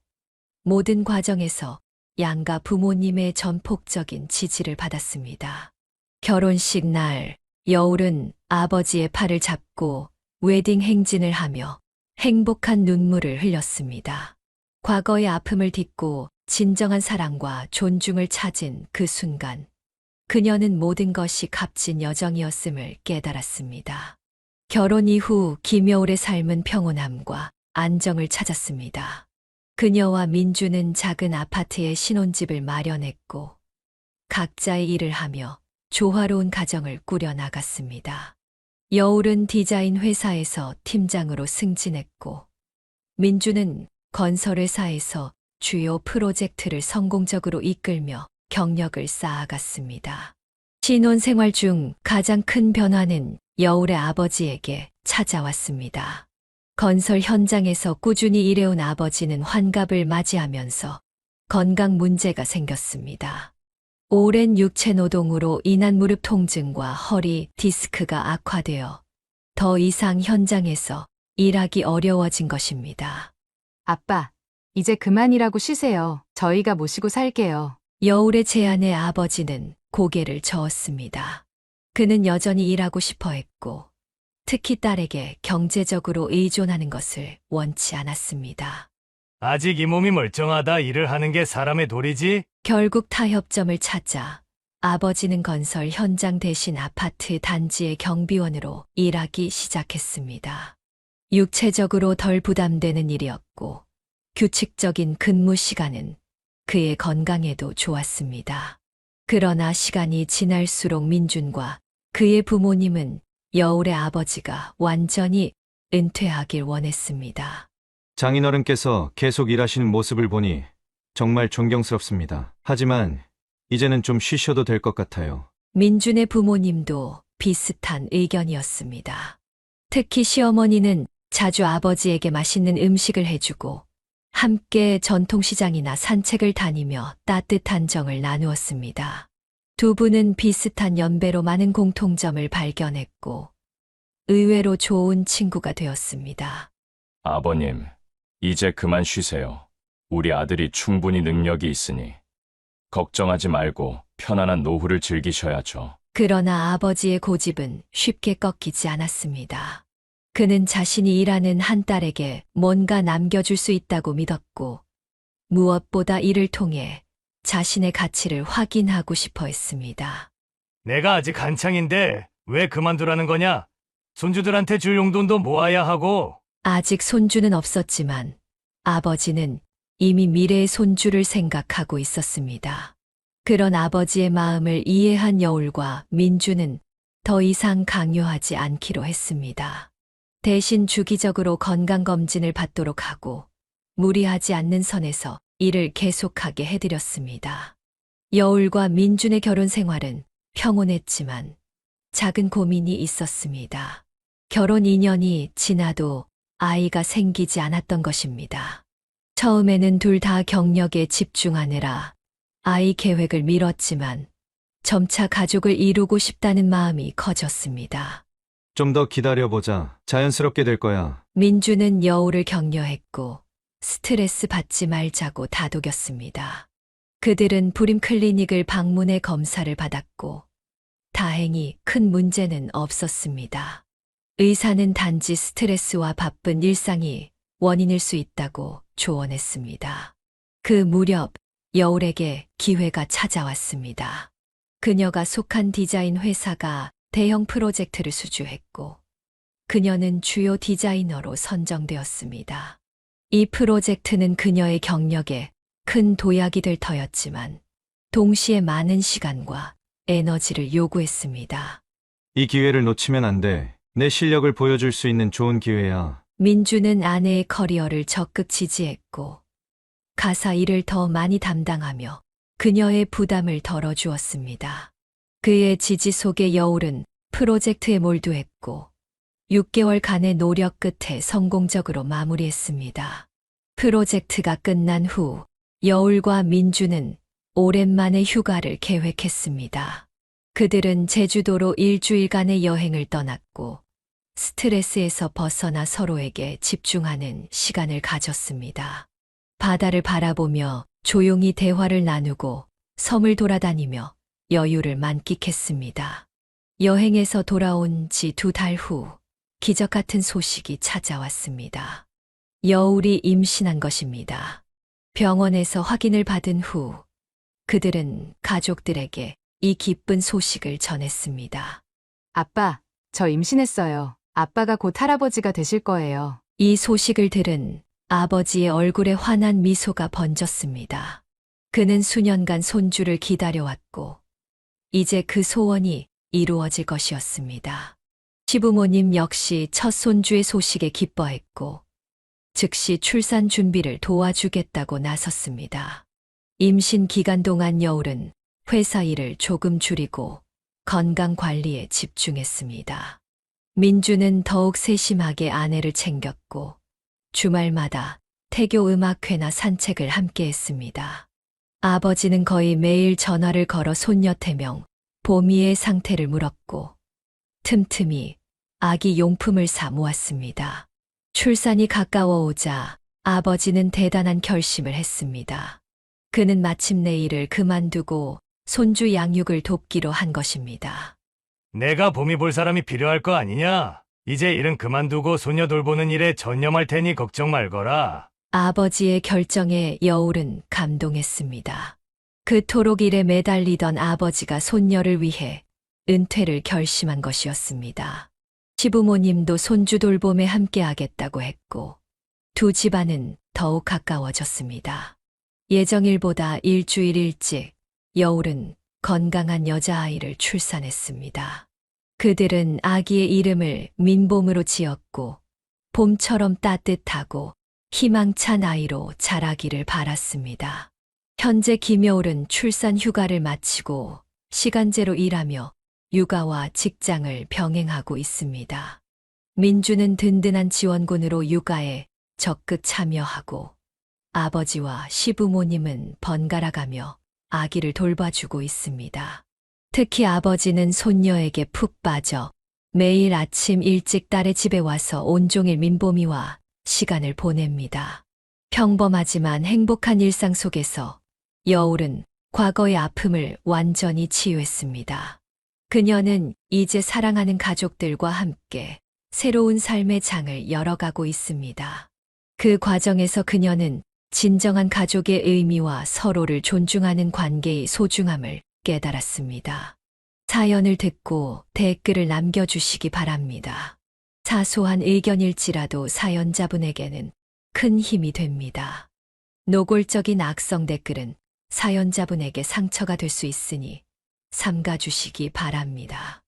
모든 과정에서 양가 부모님의 전폭적인 지지를 받았습니다. 결혼식 날 여울은 아버지의 팔을 잡고 웨딩 행진을 하며 행복한 눈물을 흘렸습니다. 과거의 아픔을 딛고 진정한 사랑과 존중을 찾은 그 순간 그녀는 모든 것이 값진 여정이었음을 깨달았습니다. 결혼 이후 김여울의 삶은 평온함과 안정을 찾았습니다. 그녀와 민주는 작은 아파트에 신혼집을 마련했고 각자의 일을 하며 조화로운 가정을 꾸려나갔습니다. 여울은 디자인 회사에서 팀장으로 승진했고 민주는 건설회사에서 주요 프로젝트를 성공적으로 이끌며 경력을 쌓아갔습니다. 신혼생활 중 가장 큰 변화는 여울의 아버지에게 찾아왔습니다. 건설 현장에서 꾸준히 일해온 아버지는 환갑을 맞이하면서 건강 문제가 생겼습니다. 오랜 육체 노동으로 인한 무릎 통증과 허리 디스크가 악화되어 더 이상 현장에서 일하기 어려워진 것입니다. 아빠, 이제 그만이라고 쉬세요. 저희가 모시고 살게요. 여울의 제안에 아버지는 고개를 저었습니다. 그는 여전히 일하고 싶어 했고, 특히 딸에게 경제적으로 의존하는 것을 원치 않았습니다. 아직 이 몸이 멀쩡하다 일을 하는 게 사람의 도리지? 결국 타협점을 찾자 아버지는 건설 현장 대신 아파트 단지의 경비원으로 일하기 시작했습니다. 육체적으로 덜 부담되는 일이었고, 규칙적인 근무 시간은 그의 건강에도 좋았습니다. 그러나 시간이 지날수록 민준과 그의 부모님은 여울의 아버지가 완전히 은퇴하길 원했습니다. 장인어른께서 계속 일하시는 모습을 보니 정말 존경스럽습니다. 하지만 이제는 좀 쉬셔도 될 것 같아요. 민준의 부모님도 비슷한 의견이었습니다. 특히 시어머니는 자주 아버지에게 맛있는 음식을 해주고 함께 전통시장이나 산책을 다니며 따뜻한 정을 나누었습니다. 두 분은 비슷한 연배로 많은 공통점을 발견했고 의외로 좋은 친구가 되었습니다. 아버님, 이제 그만 쉬세요. 우리 아들이 충분히 능력이 있으니 걱정하지 말고 편안한 노후를 즐기셔야죠. 그러나 아버지의 고집은 쉽게 꺾이지 않았습니다. 그는 자신이 일하는 한 딸에게 뭔가 남겨줄 수 있다고 믿었고, 무엇보다 이를 통해 자신의 가치를 확인하고 싶어 했습니다. 내가 아직 한창인데 왜 그만두라는 거냐? 손주들한테 줄 용돈도 모아야 하고. 아직 손주는 없었지만 아버지는 이미 미래의 손주를 생각하고 있었습니다. 그런 아버지의 마음을 이해한 여울과 민주는 더 이상 강요하지 않기로 했습니다. 대신 주기적으로 건강검진을 받도록 하고 무리하지 않는 선에서 일을 계속하게 해드렸습니다. 여울과 민준의 결혼 생활은 평온했지만 작은 고민이 있었습니다. 결혼 2년이 지나도 아이가 생기지 않았던 것입니다. 처음에는 둘 다 경력에 집중하느라 아이 계획을 미뤘지만 점차 가족을 이루고 싶다는 마음이 커졌습니다. 좀 더 기다려보자. 자연스럽게 될 거야. 민주는 여울을 격려했고 스트레스 받지 말자고 다독였습니다. 그들은 불임 클리닉을 방문해 검사를 받았고 다행히 큰 문제는 없었습니다. 의사는 단지 스트레스와 바쁜 일상이 원인일 수 있다고 조언했습니다. 그 무렵 여울에게 기회가 찾아왔습니다. 그녀가 속한 디자인 회사가 대형 프로젝트를 수주했고 그녀는 주요 디자이너로 선정되었습니다. 이 프로젝트는 그녀의 경력에 큰 도약이 될 터였지만 동시에 많은 시간과 에너지를 요구했습니다. 이 기회를 놓치면 안 돼. 내 실력을 보여줄 수 있는 좋은 기회야. 민주는 아내의 커리어를 적극 지지했고 가사 일을 더 많이 담당하며 그녀의 부담을 덜어주었습니다. 그의 지지 속에 여울은 프로젝트에 몰두했고 6개월간의 노력 끝에 성공적으로 마무리했습니다. 프로젝트가 끝난 후 여울과 민주는 오랜만에 휴가를 계획했습니다. 그들은 제주도로 일주일간의 여행을 떠났고 스트레스에서 벗어나 서로에게 집중하는 시간을 가졌습니다. 바다를 바라보며 조용히 대화를 나누고 섬을 돌아다니며 여유를 만끽했습니다. 여행에서 돌아온 지 2달 후 기적 같은 소식이 찾아왔습니다. 여울이 임신한 것입니다. 병원에서 확인을 받은 후 그들은 가족들에게 이 기쁜 소식을 전했습니다. 아빠, 저 임신했어요. 아빠가 곧 할아버지가 되실 거예요. 이 소식을 들은 아버지의 얼굴에 환한 미소가 번졌습니다. 그는 수년간 손주를 기다려왔고 이제 그 소원이 이루어질 것이었습니다. 시부모님 역시 첫 손주의 소식에 기뻐했고 즉시 출산 준비를 도와주겠다고 나섰습니다. 임신 기간 동안 여울은 회사 일을 조금 줄이고 건강 관리에 집중했습니다. 민주는 더욱 세심하게 아내를 챙겼고 주말마다 태교 음악회나 산책을 함께 했습니다. 아버지는 거의 매일 전화를 걸어 손녀 태명, 보미의 상태를 물었고 틈틈이 아기 용품을 사 모았습니다. 출산이 가까워오자 아버지는 대단한 결심을 했습니다. 그는 마침내 일을 그만두고 손주 양육을 돕기로 한 것입니다. 내가 봄이 볼 사람이 필요할 거 아니냐? 이제 일은 그만두고 소녀 돌보는 일에 전념할 테니 걱정 말거라. 아버지의 결정에 여울은 감동했습니다. 그토록 일에 매달리던 아버지가 손녀를 위해 은퇴를 결심한 것이었습니다. 시부모님도 손주 돌봄에 함께하겠다고 했고 두 집안은 더욱 가까워졌습니다. 예정일보다 일주일 일찍 여울은 건강한 여자아이를 출산했습니다. 그들은 아기의 이름을 민봄으로 지었고 봄처럼 따뜻하고 희망찬 아이로 자라기를 바랐습니다. 현재 김여울은 출산 휴가를 마치고 시간제로 일하며 육아와 직장을 병행하고 있습니다. 민주는 든든한 지원군으로 육아에 적극 참여하고 아버지와 시부모님은 번갈아가며 아기를 돌봐주고 있습니다. 특히 아버지는 손녀에게 푹 빠져 매일 아침 일찍 딸의 집에 와서 온종일 민보미와 시간을 보냅니다. 평범하지만 행복한 일상 속에서 여울은 과거의 아픔을 완전히 치유했습니다. 그녀는 이제 사랑하는 가족들과 함께 새로운 삶의 장을 열어가고 있습니다. 그 과정에서 그녀는 진정한 가족의 의미와 서로를 존중하는 관계의 소중함을 깨달았습니다. 사연을 듣고 댓글을 남겨주시기 바랍니다. 사소한 의견일지라도 사연자분에게는 큰 힘이 됩니다. 노골적인 악성 댓글은 사연자분에게 상처가 될 수 있으니 삼가주시기 바랍니다.